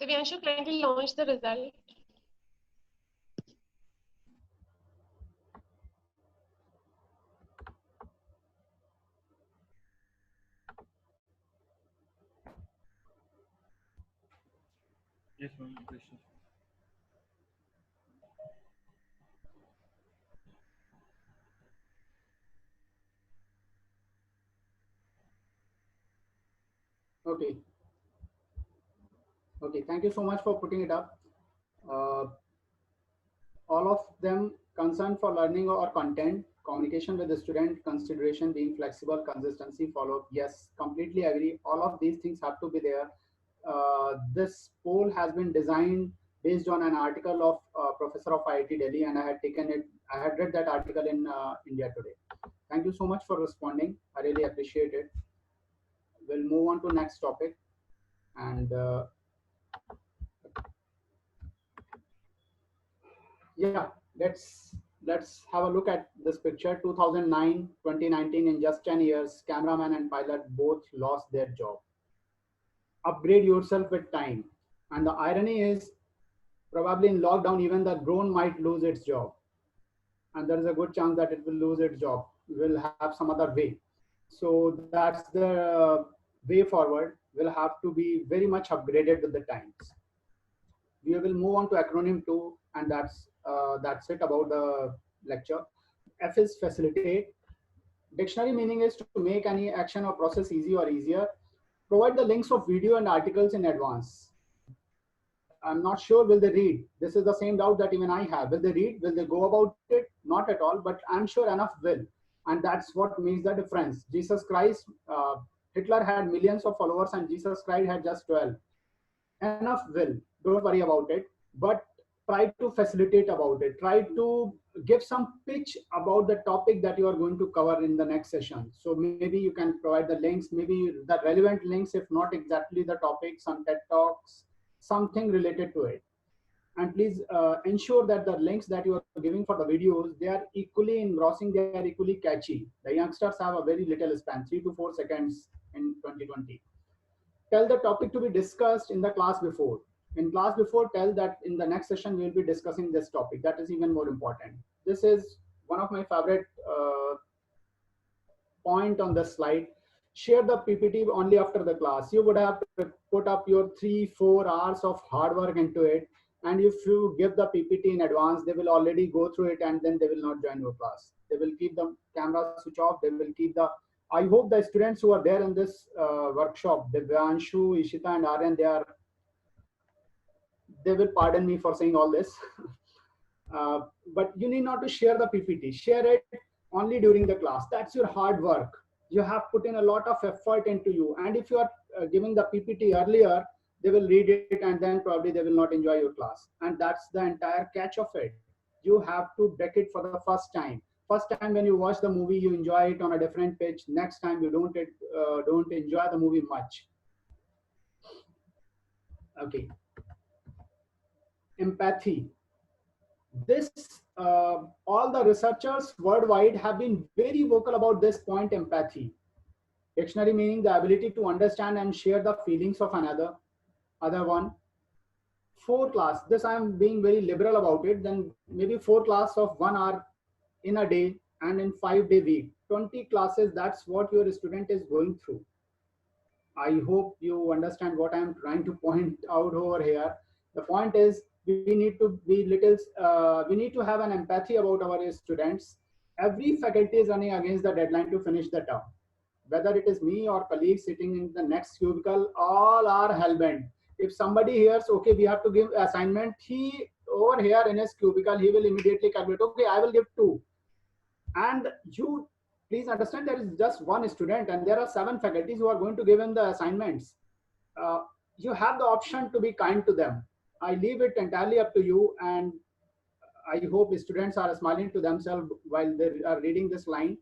Divyanshu, kindly launch the result. Yes, ma'am. Questions. Okay. Okay. Thank you so much for putting it up. Uh, all of them concern for learning or content, communication with the student, consideration, being flexible, consistency, follow up. Yes, completely agree. All of these things have to be there. This poll has been designed based on an article of professor of IIT Delhi, and I had taken it. I had read that article in India Today. Thank you so much for responding. I really appreciate it. We'll move on to next topic, and yeah, let's have a look at this picture. 2009, 2019, in just 10 years, cameraman and pilot both lost their job. Upgrade yourself with time. And the irony is, probably in lockdown, even the drone might lose its job. And there is a good chance that it will lose its job. Will have some other way. So that's the way forward. Will have to be very much upgraded with the times. We will move on to acronym 2, and that's it about the lecture. F is facilitate. Dictionary meaning is to make any action or process easy or easier. Provide the links of video and articles in advance. I'm not sure will they read. This is the same doubt that even I have. Will they read? Will they go about it? Not at all, but I'm sure enough will. And that's what makes the difference. Jesus Christ, Hitler had millions of followers and Jesus Christ had just 12. Enough will. Don't worry about it. But try to facilitate about it. Try to give some pitch about the topic that you are going to cover in the next session. So maybe you can provide the links, maybe the relevant links, if not exactly the topic, some TED Talks, something related to it. And please ensure that the links that you are giving for the videos, they are equally engrossing, they are equally catchy. The youngsters have a very little span, 3 to 4 seconds in 2020. Tell the topic to be discussed in the class before. In class before, tell that in the next session we will be discussing this topic. That is even more important. This is one of my favorite point on the slide. Share the PPT only after the class. You would have to put up your 3-4 hours of hard work into it. And if you give the PPT in advance, they will already go through it and then they will not join your class. They will keep the camera switch off. They will keep the, I hope the students who are there in this workshop, Divyanshu, Ishita and Aryan, they will pardon me for saying all this. But you need not to share the PPT. Share it only during the class. That's your hard work. You have put in a lot of effort into you. And if you are giving the PPT earlier, they will read it and then probably they will not enjoy your class. And that's the entire catch of it. You have to break it for the first time. First time when you watch the movie, you enjoy it on a different pitch. Next time you don't enjoy the movie much. Okay. Empathy. This all the researchers worldwide have been very vocal about this point, empathy. Dictionary meaning the ability to understand and share the feelings of another. Other one, 4 class. This I am being very liberal about it. Then maybe 4 class of 1 hour in a day and in 5-day week. 20 classes. That's what your student is going through. I hope you understand what I am trying to point out over here. The point is we need to be little, we need to have an empathy about our students. Every faculty is running against the deadline to finish the term. Whether it is me or colleagues sitting in the next cubicle, all are hellbent. If somebody hears, okay, we have to give assignment, he over here in his cubicle, he will immediately calculate, okay, I will give 2. And you please understand there is just one student and there are 7 faculties who are going to give him the assignments. You have the option to be kind to them. I leave it entirely up to you, and I hope students are smiling to themselves while they are reading this line.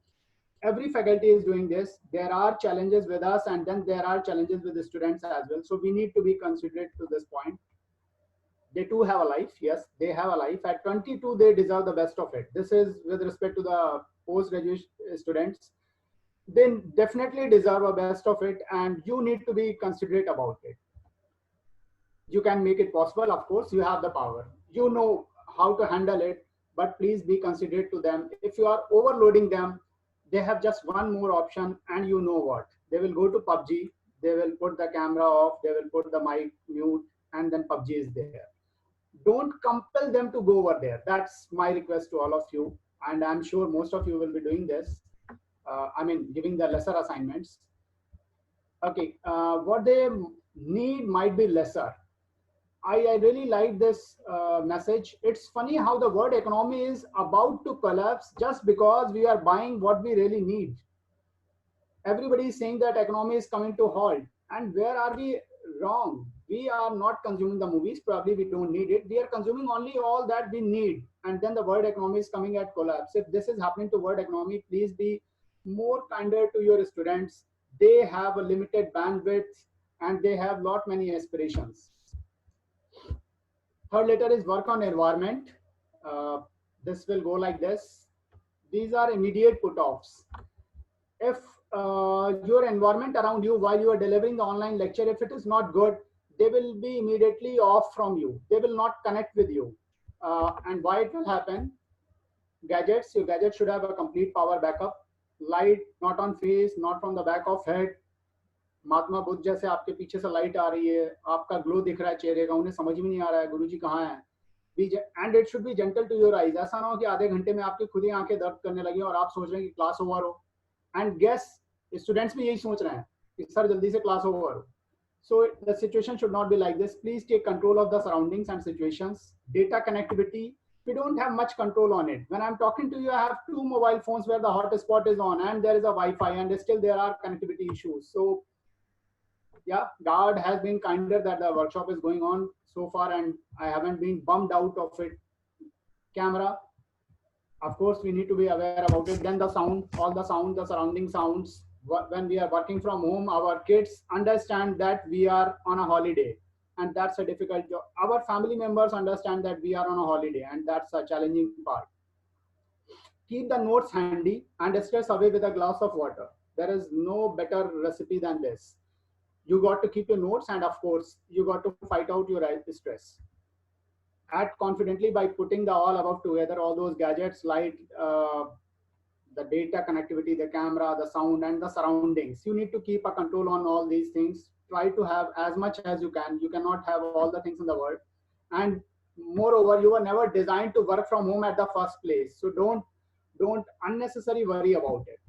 Every faculty is doing this. There are challenges with us and then there are challenges with the students as well. So we need to be considerate to this point. They too have a life. Yes, they have a life. At 22, they deserve the best of it. This is with respect to the postgraduate students. They definitely deserve a best of it and you need to be considerate about it. you can make it possible. Of course, you have the power. You know how to handle it, but please be considerate to them. If you are overloading them, they have just one more option, and you know what? They will go to PUBG, they will put the camera off, they will put the mic mute, and then PUBG is there. Don't compel them to go over there. That's my request to all of you. And I'm sure most of you will be doing this. I mean, giving the lesser assignments. Okay, what they need might be lesser. I really like this message. It's funny how the word economy is about to collapse just because we are buying what we really need. Everybody is saying that economy is coming to halt. And where are we wrong? We are not consuming the movies. Probably we don't need it. We are consuming only all that we need. And then the word economy is coming at collapse. If this is happening to word economy, please be more kinder to your students. They have a limited bandwidth and they have lot many aspirations. Third letter is work on environment. This will go like this. These are immediate put-offs. If your environment around you while you are delivering the online lecture, if it is not good, they will be immediately off from you. They will not connect with you. And why it will happen? Gadgets, your gadget should have a complete power backup. Light not on face, not from the back of head. Mahatma Buddha जैसे आपके पीछे से light आ रही है, आपका glow दिख रहा है चेहरे का, उन्हें समझ में नहीं आ रहा है गुरुजी कहाँ है. And it should be gentle to your eyes. ऐसा ना हो कि आधे घंटे में आपकी खुद ही आंखें दर्द करने लगी और आप सोच रहे हैं कि क्लास ओवर हो. एंड गेस स्टूडेंट्स भी यही सोच रहे हैं कि सर जल्दी से क्लास ओवर हो. So the situation should not be like this. Please take control of the surroundings and situations. Data connectivity, we don't have much control on it. When I'm talking to you, I have two mobile phones where the hotspot is on and there is a Wi-Fi and still there are connectivity issues. So yeah, God has been kinder that the workshop is going on so far and I haven't been bummed out of it. Camera, of course, we need to be aware about it. Then the sound, all the sound, the surrounding sounds. When we are working from home, our kids understand that we are on a holiday and that's a difficult job. Our family members understand that we are on a holiday and that's a challenging part. Keep the notes handy and stress away with a glass of water. There is no better recipe than this. You got to keep your notes and of course, you got to fight out your stress. Act confidently by putting the all above together, all those gadgets, light, the data connectivity, the camera, the sound, and the surroundings. You need to keep a control on all these things. Try to have as much as you can. You cannot have all the things in the world. And moreover, you were never designed to work from home at the first place. So don't unnecessarily worry about it.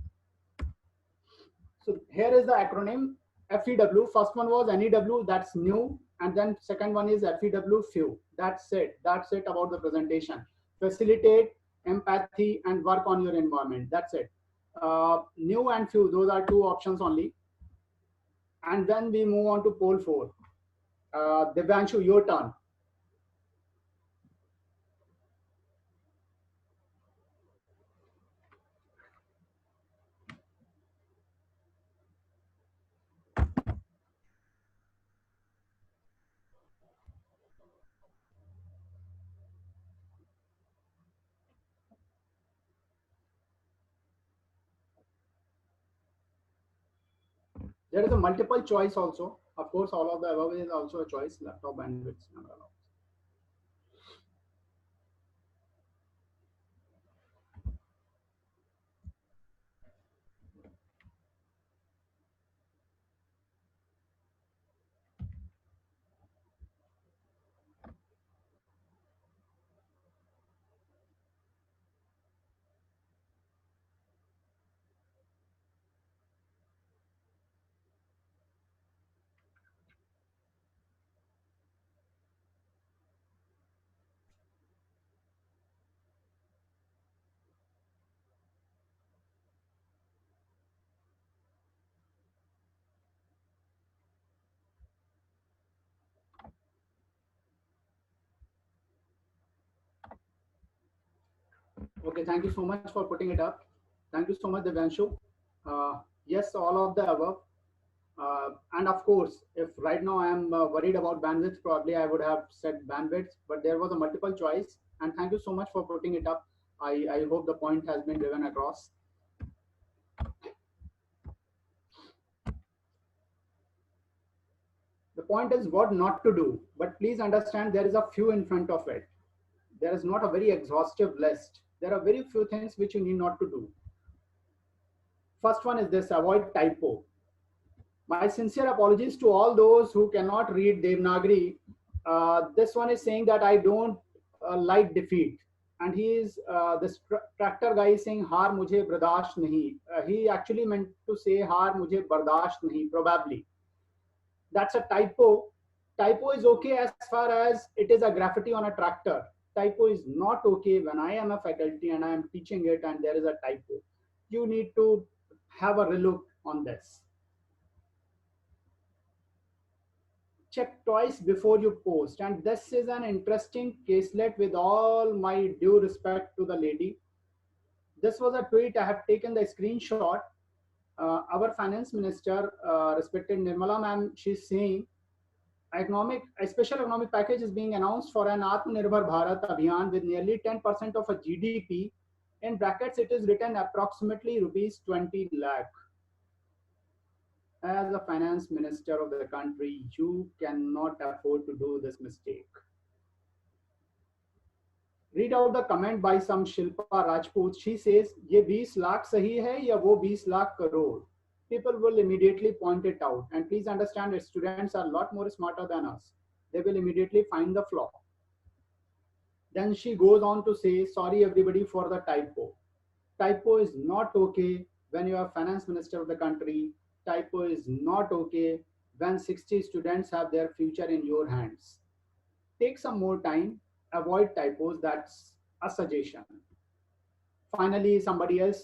So here is the acronym FEW. First one was NEW, that's new. And then second one is FEW, few. That's it. That's it about the presentation. Facilitate, empathy, and work on your environment. That's it. New and few, those are two options only. And then we move on to poll 4. Devanshu, your turn. There is a multiple choice also. Of course, all of the above is also a choice. Laptop bandwidth. Okay, thank you so much for putting it up. Thank you so much, Devanshu. Yes, all of the above. And of course, if right now I am worried about bandwidth, probably I would have said bandwidth, but there was a multiple choice. And thank you so much for putting it up. I hope the point has been driven across. The point is what not to do, but please understand there is a few in front of it. There is not a very exhaustive list. There are very few things which you need not to do. First one is this: avoid typo. My sincere apologies to all those who cannot read Devanagari. This one is saying that I don't like defeat, and he is this tractor guy is saying "Haar mujhe bardasht nahi." He actually meant to say "Haar mujhe bardasht nahi." Probably that's a typo. Typo is okay as far as it is a graffiti on a tractor. Typo is not okay when I am a faculty and I am teaching it and there is a typo. You need to have a relook on this. Check twice before you post. And this is an interesting caselet, with all my due respect to the lady. This was a tweet. I have taken the screenshot. Our finance minister, respected Nirmala ma'am, she's saying a special economic package is being announced for an Atmanirbhar Bharat Abhiyan with nearly 10% of a GDP. In brackets, it is written approximately rupees 20 lakh. As a finance minister of the country, you cannot afford to do this mistake. Read out the comment by some Shilpa Rajput. She says, "Ye 20 lakh sahi hai ya wo 20 lakh crore?" People will immediately point it out. And please understand that students are a lot more smarter than us. They will immediately find the flaw. Then she goes on to say, "Sorry everybody for the typo." Typo is not okay when you are finance minister of the country. Typo is not okay when 60 students have their future in your hands. Take some more time, avoid typos. That's a suggestion. Finally, somebody else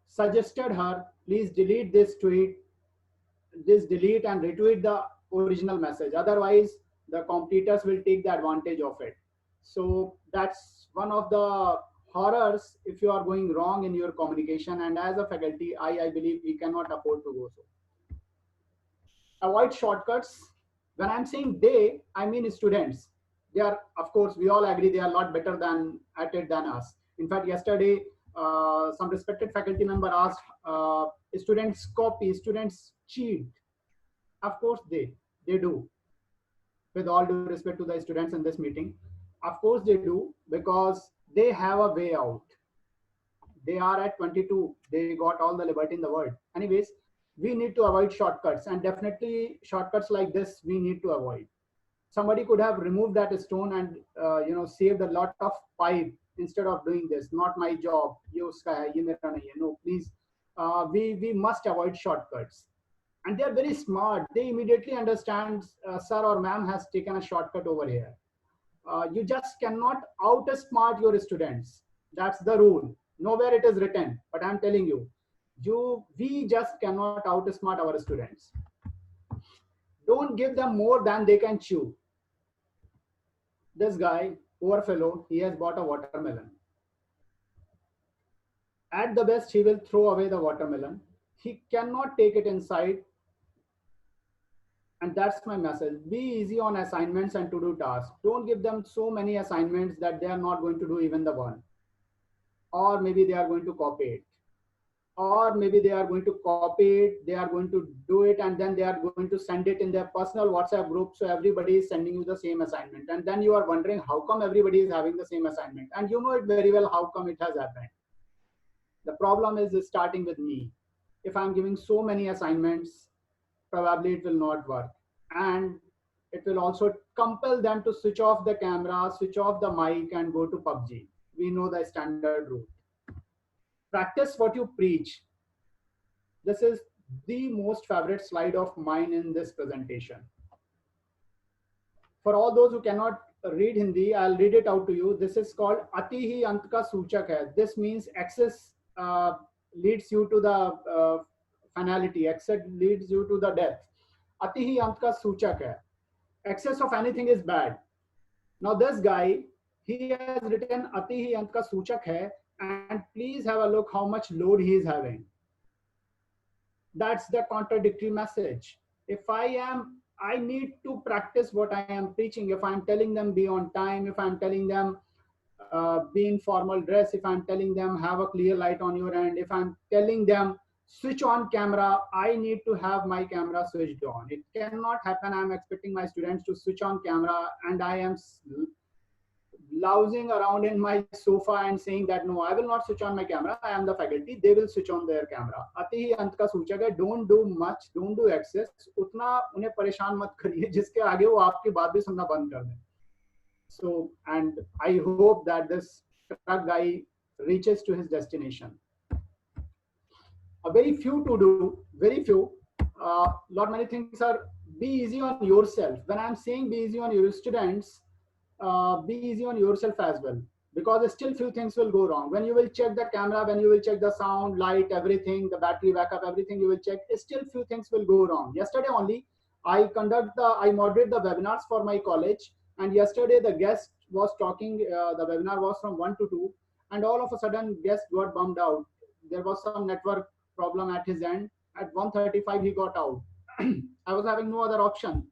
suggested her, please delete this tweet, delete and retweet the original message. Otherwise, the competitors will take the advantage of it. So that's one of the horrors if you are going wrong in your communication. And as a faculty, I believe we cannot afford to go so. Avoid shortcuts. When I'm saying they, I mean students. They are, of course, we all agree they are a lot better at it than us. In fact, yesterday, some respected faculty member asked, students copy, students cheat. Of course, they do. With all due respect to the students in this meeting, of course they do, because they have a way out. They are at 22. They got all the liberty in the world. Anyways, we need to avoid shortcuts, and definitely shortcuts like this we need to avoid. Somebody could have removed that stone and saved a lot of pipe instead of doing this. Not my job. Ye uska hai, ye mera nahi hai. No, please. We must avoid shortcuts. And they are very smart. They immediately understand, sir or ma'am has taken a shortcut over here. You just cannot outsmart your students. That's the rule. Nowhere it is written, but I'm telling you, we just cannot outsmart our students. Don't give them more than they can chew. This guy, poor fellow, he has bought a watermelon. At the best, he will throw away the watermelon. He cannot take it inside. And that's my message. Be easy on assignments and to-do tasks. Don't give them so many assignments that they are not going to do even the one. Or maybe they are going to copy it. Or maybe they are going to copy it, they are going to do it, and then they are going to send it in their personal WhatsApp group. So everybody is sending you the same assignment. And then you are wondering how come everybody is having the same assignment. And you know it very well how come it has happened. The problem is starting with me. If I'm giving so many assignments, probably it will not work. And it will also compel them to switch off the camera, switch off the mic, and go to PUBG. We know the standard route. Practice what you preach. This is the most favorite slide of mine in this presentation. For all those who cannot read Hindi, I'll read it out to you. This is called Ati hi ant ka suchak hai. This means excess leads you to the finality. Excess leads you to the death. Ati hi ant ka suchak hai. Excess of anything is bad. Now this guy, he has written Ati hi ant ka suchak hai. And please have a look how much load he is having. That's the contradictory message. If I need to practice what I am preaching. If I'm telling them be on time, if I'm telling them be in formal dress, if I'm telling them have a clear light on your end, if I'm telling them switch on camera. I need to have my camera switched on. It cannot happen. I'm expecting my students to switch on camera and I am lounging around in my sofa and saying that no, I will not switch on my camera. I am the faculty. They will switch on their camera. अति ही अंत का सूचक है. Don't do much. Don't do excess. उतना उन्हें परेशान मत करिए जिसके आगे वो आपकी बात भी सुनना बंद कर दें. So, and I hope that this truck guy reaches to his destination. A very few to do, very few. Lot many things are be easy on yourself. When I'm saying be easy on your students, be easy on yourself as well, because still few things will go wrong. When you will check the camera, when you will check the sound, light, everything, the battery backup, everything you will check, still few things will go wrong. Yesterday only, I moderate the webinars for my college, and yesterday the guest was talking, the webinar was from 1 to 2, and all of a sudden guest got bummed out. There was some network problem at his end. At 1:35 he got out. I was having no other option.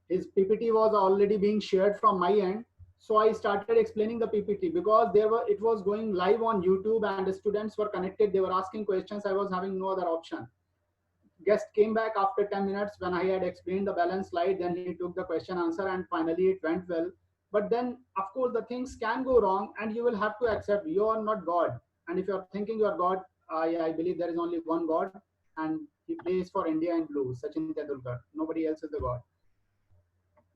His PPT was already being shared from my end. So I started explaining the PPT because it was going live on YouTube and the students were connected. They were asking questions. I was having no other option. Guest came back after 10 minutes when I had explained the balance slide. Then he took the question answer and finally it went well. But then of course the things can go wrong and you will have to accept you are not God. And if you're thinking you are God, I believe there is only one God and he plays for India in blue, Sachin Tendulkar. Nobody else is the God.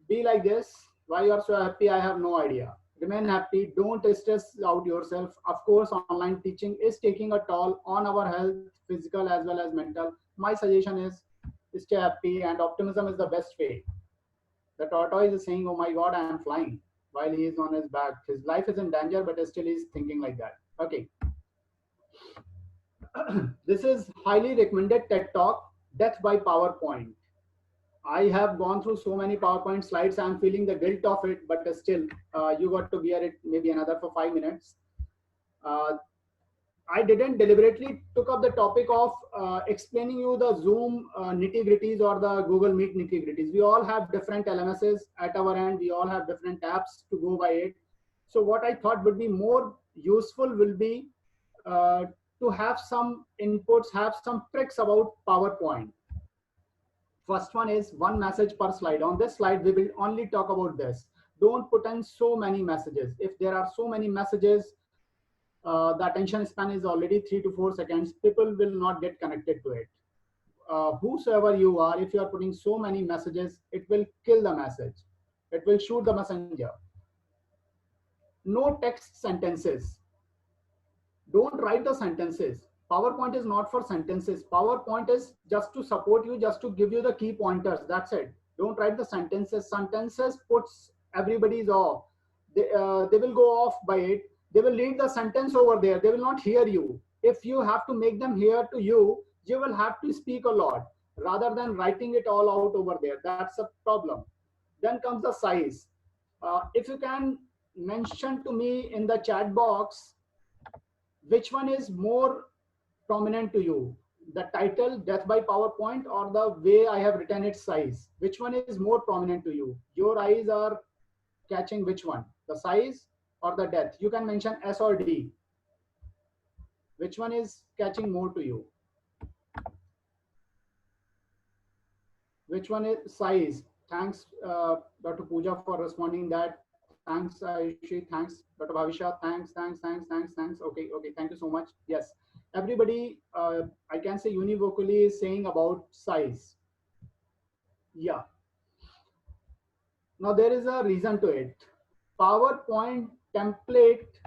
Be like this. Why you are so happy, I have no idea. Remain happy. Don't stress out yourself. Of course, online teaching is taking a toll on our health, physical as well as mental. My suggestion is stay happy, and optimism is the best way. The tortoise is saying, oh my God, I am flying, while he is on his back. His life is in danger, but still he is thinking like that. Okay. This is highly recommended TED Talk, Death by PowerPoint. I have gone through so many PowerPoint slides. I'm feeling the guilt of it, but still, you got to bear it maybe another for 5 minutes. I didn't deliberately took up the topic of explaining you the Zoom nitty-gritties or the Google Meet nitty-gritties. We all have different LMSs at our end. We all have different apps to go by it. So what I thought would be more useful will be to have some inputs, have some tricks about PowerPoint. First one is one message per slide. On this slide, we will only talk about this. Don't put in so many messages. If there are so many messages, the attention span is already 3 to 4 seconds. People will not get connected to it. Whosoever you are, if you are putting so many messages, it will kill the message. It will shoot the messenger. No text sentences. Don't write the sentences. PowerPoint is not for sentences. PowerPoint is just to support you, just to give you the key pointers. That's it. Don't write the sentences. Sentences puts everybody's off. They will go off by it. They will read the sentence over there. They will not hear you. If you have to make them hear to you, you will have to speak a lot rather than writing it all out over there. That's a problem. Then comes the size. If you can mention to me in the chat box, which one is more prominent to you, the title Death by PowerPoint or the way I have written its size? Which one is more prominent to you? Your eyes are catching which one, the size or the death? You can mention S or D. Which one is catching more to you? Which one is size? Thanks, Dr. Pooja, for responding that. Thanks, Ayushi. Thanks, Dr. Bhavisha. Thanks. Okay, thank you so much. Yes, everybody, I can say univocally is saying about size. Yeah. Now there is a reason to it. PowerPoint template,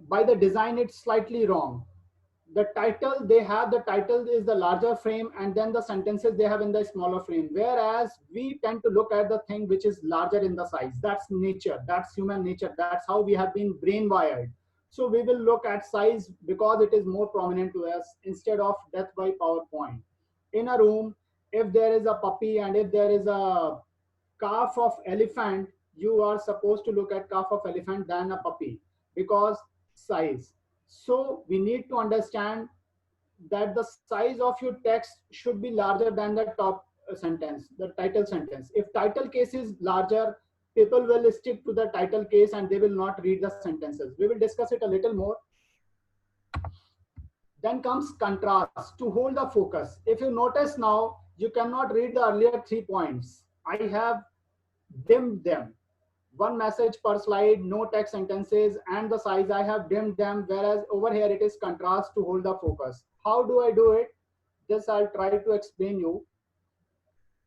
by the design, it's slightly wrong. The title, they have the title is the larger frame and then the sentences they have in the smaller frame. Whereas we tend to look at the thing which is larger in the size. That's nature, that's human nature. That's how we have been brain wired. So we will look at size because it is more prominent to us instead of death by PowerPoint. In a room, if there is a puppy and if there is a calf of elephant, you are supposed to look at calf of elephant than a puppy because size. So we need to understand that the size of your text should be larger than the top sentence, the title sentence. If title case is larger, people will stick to the title case and they will not read the sentences. We will discuss it a little more. Then comes contrast to hold the focus. If you notice now, you cannot read the earlier 3 points. I have dimmed them. One message per slide, no text sentences, and the size I have dimmed them, whereas over here it is contrast to hold the focus. How do I do it? This I'll try to explain you.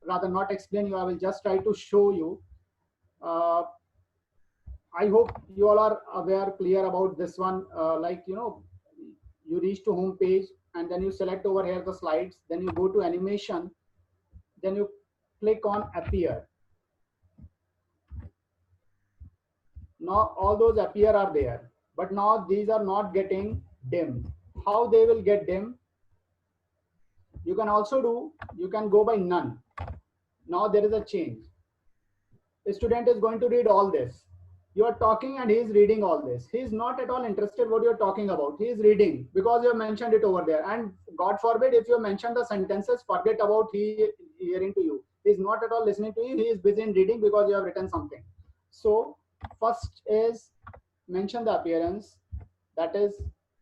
Rather not explain you, I will just try to show you. Uh, I hope you all are aware, clear about this one. Like, you reach to home page and then you select over here the slides, then you go to animation, then you click on appear. Now all those appear are there, but now these are not getting dimmed. How they will get dim? You can also do, you can go by none. Now there is a change. A student is going to read all this. You are talking and he is reading all this. He is not at all interested what you are talking about. He is reading because you have mentioned it over there. And God forbid, if you mention the sentences, forget about he hearing to you. He is not at all listening to you. He is busy in reading because you have written something. So first is mention the appearance. That is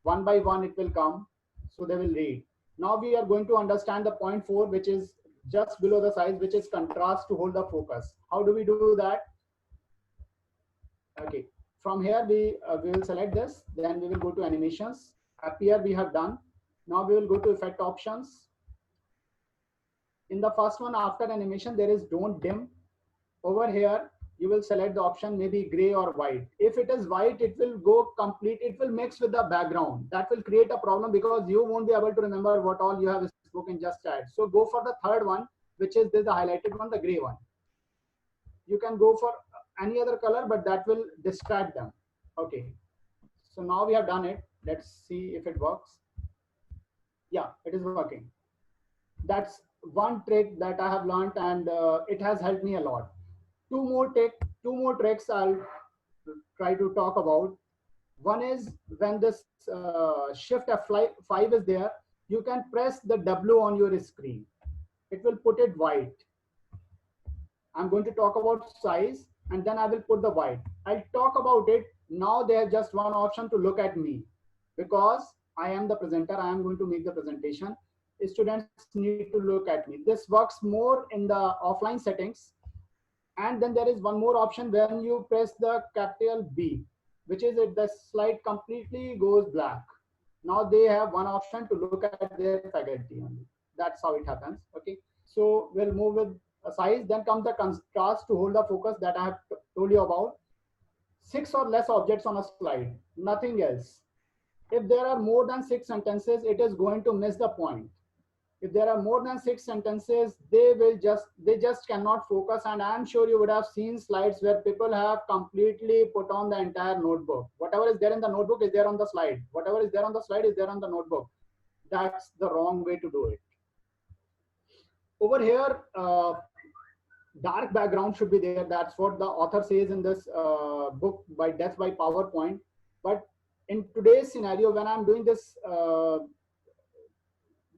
one by one it will come. So they will read. Now we are going to understand the point 4, which is just below the size, which is contrast to hold the focus. How do we do that? Okay, from here we will select this, then we will go to animations. Appear we have done. Now we will go to effect options. In the first one, after animation, there is don't dim. Over here you will select the option, maybe gray or white. If it is white, it will go complete, it will mix with the background. That will create a problem because you won't be able to remember what all you have spoken just chat. So go for the third one, which is this, the highlighted one, the gray one. You can go for any other color, but that will distract them. Okay, so now we have done it. Let's see if it works. Yeah, it is working. That's one trick that I have learned, and it has helped me a lot. Two more tricks I'll try to talk about. One is when this shift F5 is there, you can press the W on your screen. It will put it white. I'm going to talk about size and then I will put the white. I'll talk about it. Now there's just one option to look at me because I am the presenter. I am going to make the presentation. Students need to look at me. This works more in the offline settings. And then there is one more option when you press the capital B, which is if the slide completely goes black. Now they have one option to look at their faculty only. That's how it happens. Okay. So we'll move with a size. Then comes the contrast to hold the focus that I have told you about. 6 or less objects on a slide, nothing else. If there are more than 6 sentences, it is going to miss the point. If there are more than 6 sentences, they just cannot focus. And I'm sure you would have seen slides where people have completely put on the entire notebook. Whatever is there in the notebook is there on the slide. Whatever is there on the slide is there on the notebook. That's the wrong way to do it. Over here, dark background should be there. That's what the author says in this book by Death by PowerPoint. But in today's scenario, when I'm doing this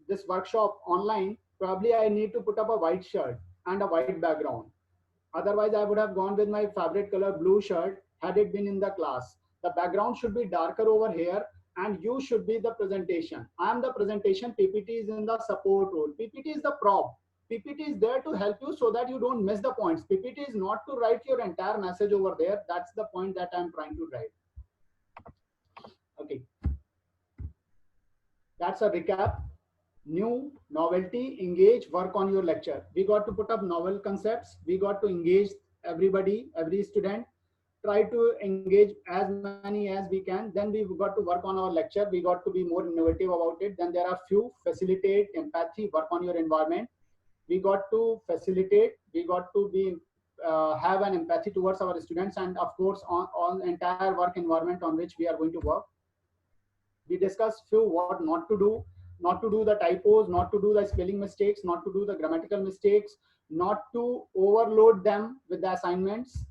this workshop online, probably I need to put up a white shirt and a white background. Otherwise, I would have gone with my favorite color blue shirt had it been in the class. The background should be darker over here and you should be the presentation. I am the presentation, PPT is in the support role. PPT is the prop. PPT is there to help you so that you don't miss the points. PPT is not to write your entire message over there. That's the point that I'm trying to drive. Okay. That's a recap. New, novelty, engage, work on your lecture. We got to put up novel concepts. We got to engage everybody, every student. Try to engage as many as we can. Then we got to work on our lecture. We got to be more innovative about it. Then there are few: facilitate, empathy, work on your environment. We got to facilitate. We got to be have an empathy towards our students, and of course on entire work environment on which we are going to work. We discussed few what not to do. Not to do the typos, not to do the spelling mistakes, not to do the grammatical mistakes, not to overload them with the assignments,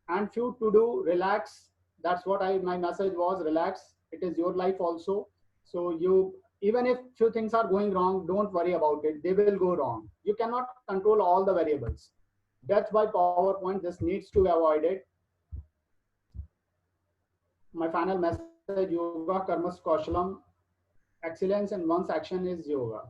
and few to do: relax. That's what my message was, relax. It is your life also. So you, even if few things are going wrong, don't worry about it. They will go wrong. You cannot control all the variables. Death by PowerPoint, this needs to be avoided. My final message: yoga karmas kaushalam. excellence in one's action is yoga.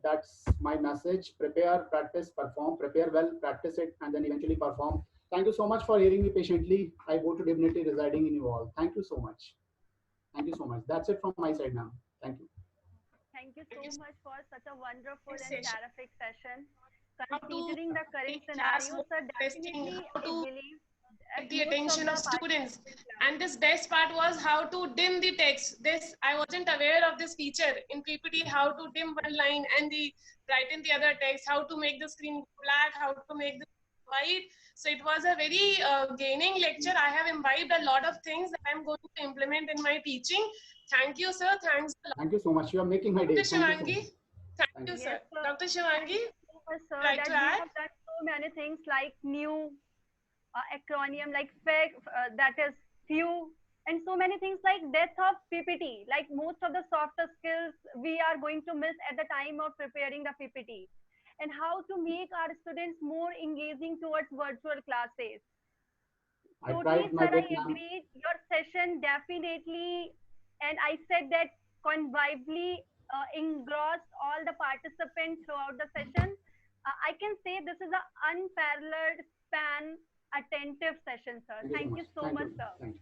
That's my message. Prepare, practice, perform. Prepare well, practice it, and then eventually perform. Thank you so much for hearing me patiently. I vote to divinity residing in you all. Thank you so much. Thank you so much. That's it from my side now. Thank you. Thank you so much for such a wonderful and Session. terrific session. How to Considering the current make class scenario, more sir, interesting, definitely how I to believe get that the most of attention the of students. participants, And this best part was how to dim the text. This I wasn't aware of this feature in PPT, how to dim one line and brighten the other text, how to make the screen black, how to make the white. So it was a very gaining lecture. I have imbibed a lot of things that I'm going to implement in my teaching. Thank you, sir. Thanks a lot. Thank you so much. You are making my day. Dr. Thank you so Shivangi. much. Thank Thank you, you. sir. yes, sir. Dr. Shivangi, So much, sir, like that to you add? have done so many things like new acronym like FEC, that is few, and so many things like death of PPT. Like most of the softer skills we are going to miss at the time of preparing the PPT, and how to make our students more engaging towards virtual classes. I Totally, tried my sir, I best, ma'am. agree. Your session definitely, and I said that convively engrossed all the participants throughout the session. I can say this is an unparalleled span attentive session, sir. Thank you so Thank much. you so much,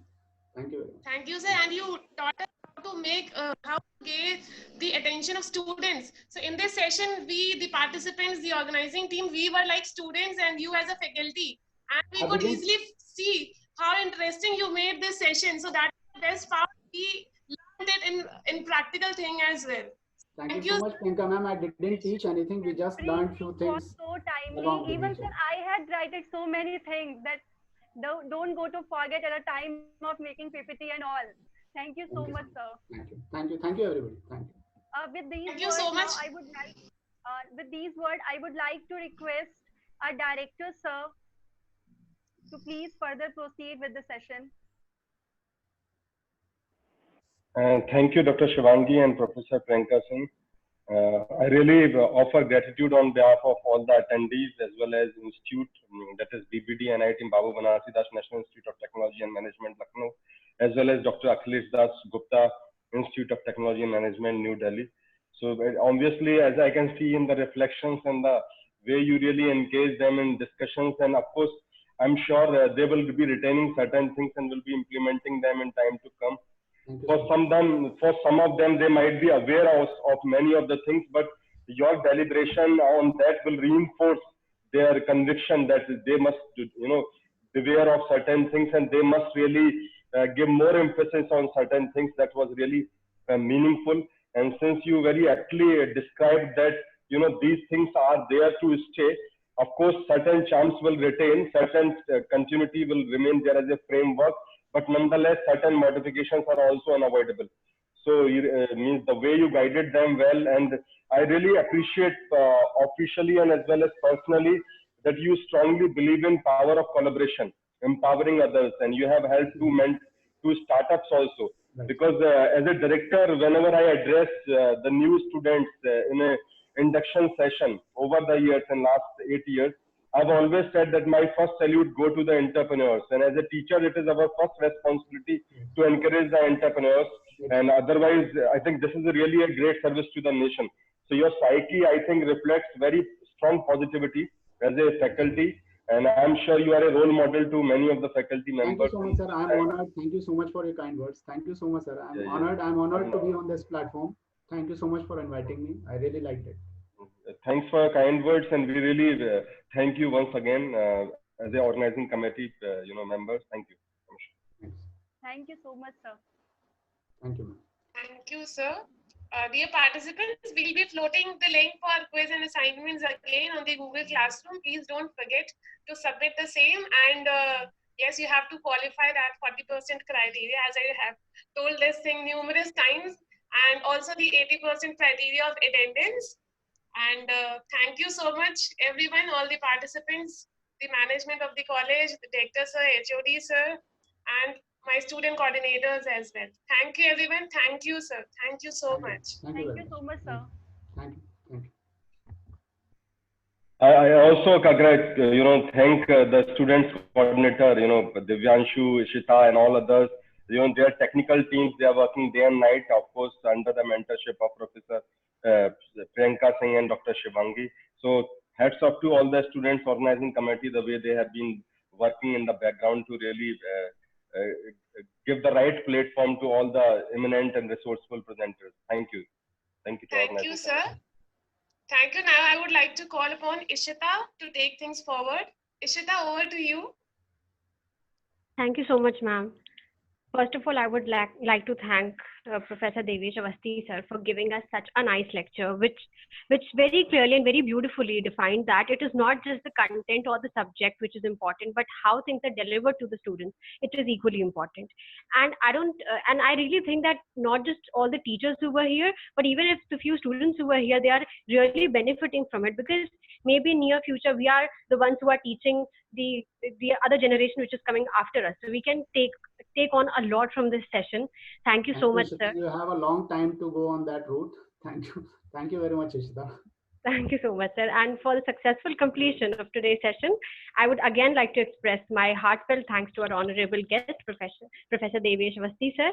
Thank sir. you. Thank you. Thank you very much. Thank you, sir. And you taught us how to make, how to get the attention of students. So in this session, we, the participants, the organizing team, we were like students and you as a faculty. And we I could begin. easily see how interesting you made this session. So that's the best part. We learned it in practical thing as well. Thank you Thank so you. much, Priyanka ma'am. I didn't teach anything. We just learned few Everything was things so timely. along with Even each sir, other. I had written so many things that don't go to forget at a time of making PPT and all. Thank you so Thank much, you. sir. Thank you. Thank you. Thank you, everybody. Thank you. With these Thank you words, so now much. I would like, with these words, I would like to request our director, sir, to please further proceed with the session. Thank you, Dr. Shivangi and Professor Priyanka Singh. I really offer gratitude on behalf of all the attendees as well as Institute, that is BBD NIT Babu Banarsidass National Institute of Technology and Management, Lucknow, as well as Dr. Akhilesh Das Gupta, Institute of Technology and Management, New Delhi. So obviously, as I can see in the reflections and the way you really engage them in discussions, and of course, I'm sure they will be retaining certain things and will be implementing them in time to come. For some of them, they might be aware of many of the things, but your deliberation on that will reinforce their conviction that they must, beware of certain things, and they must really give more emphasis on certain things. That was really meaningful. And since you very aptly described that, these things are there to stay, of course, certain charms will retain, certain continuity will remain there as a framework, but nonetheless, certain modifications are also unavoidable. So, means the way you guided them well, and I really appreciate officially and as well as personally that you strongly believe in power of collaboration, empowering others, and you have helped two startups also. Right. Because as a director, whenever I address the new students in a induction session over the years and last 8 years, I've always said that my first salute go to the entrepreneurs, and as a teacher, it is our first responsibility to encourage the entrepreneurs. And otherwise, I think this is really a great service to the nation. So your psyche, I think, reflects very strong positivity as a faculty, and I'm sure you are a role model to many of the faculty Thank you members. so much, sir. I'm honored. Thank you so much for your kind words. Thank you so much, sir. I'm honored. I'm honored to be on this platform. Thank you so much for inviting me. I really liked it. Thanks for your kind words, and we really thank you once again as the organizing committee, members. Thank you. Thanks. Thank you so much, sir. Thank you, ma'am. Thank you, sir. Dear participants, we'll be floating the link for quiz and assignments again on the Google Classroom. Please don't forget to submit the same. And yes, you have to qualify that 40% criteria, as I have told this thing numerous times, and also the 80% criteria of attendance. And thank you so much, everyone, all the participants, the management of the college, the director sir, HOD sir, and my student coordinators as well. Thank you, everyone. Thank you, sir. Thank you so much. Thank Thank very you so much, sir. Thank you. Thank you. I also thank the students coordinator, Divyanshu, Ishita, and all others Their technical teams, they are working day and night, of course, under the mentorship of Professor Priyanka Singh and Dr. Shivangi. So hats off to all the students organizing committee, the way they have been working in the background to really give the right platform to all the eminent and resourceful presenters. Thank you. Thank you to Thank organizing you, sir. committee. Thank you. Now I would like to call upon Ishita to take things forward. Ishita, over to you. Thank you so much, ma'am. First of all, I would like to thank Professor Devesh Awasthi sir for giving us such a nice lecture, which very clearly and very beautifully defined that it is not just the content or the subject which is important, but how things are delivered to the students. It is equally important. And I really think that not just all the teachers who were here, but even if the few students who were here, they are really benefiting from it, because maybe in near future we are the ones who are teaching the other generation which is coming after us. So we can take on a lot from this session. Thank you so much, sir. You have a long time to go on that route. Thank you. Thank you very much, Ishita. Thank you so much, sir. And for the successful completion of today's session, I would again like to express my heartfelt thanks to our honorable guest, Professor Devesh Awasthi sir.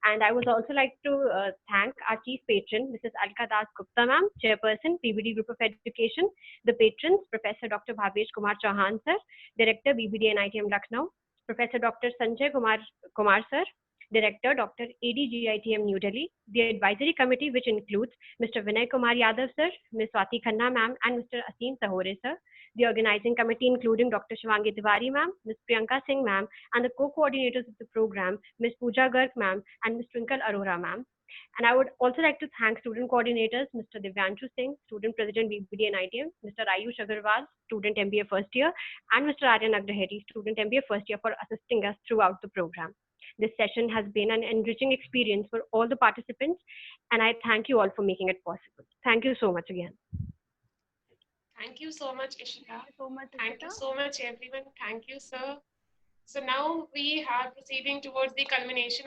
And I would also like to thank our chief patron, Mrs. Alka Das Gupta ma'am, Chairperson, PBD Group of Education, the patrons, Professor Dr. Bhavesh Kumar Chauhan sir, Director, BBD NITM Lucknow, Professor Dr. Sanjay Kumar sir, Director, Dr. ADGITM New Delhi, the advisory committee, which includes Mr. Vinay Kumar Yadav sir, Ms. Swati Khanna ma'am, and Mr. Aseem Sahore sir, the organizing committee, including Dr. Shivangi Tiwari ma'am, Ms. Priyanka Singh ma'am, and the co-coordinators of the program, Ms. Pooja Garg ma'am, and Ms. Twinkle Arora ma'am. And I would also like to thank student coordinators, Mr. Divyanshu Singh, Student President, BBD NITM, Mr. Ayush Agarwal, Student MBA First Year, and Mr. Aryan Agraheti, Student MBA First Year, for assisting us throughout the program. This session has been an enriching experience for all the participants, and I thank you all for making it possible. Thank you so much again. Thank you so much, Ishita. Thank you so much, Thank you Ishita. so much, everyone. Thank you, sir. So now we are proceeding towards the culmination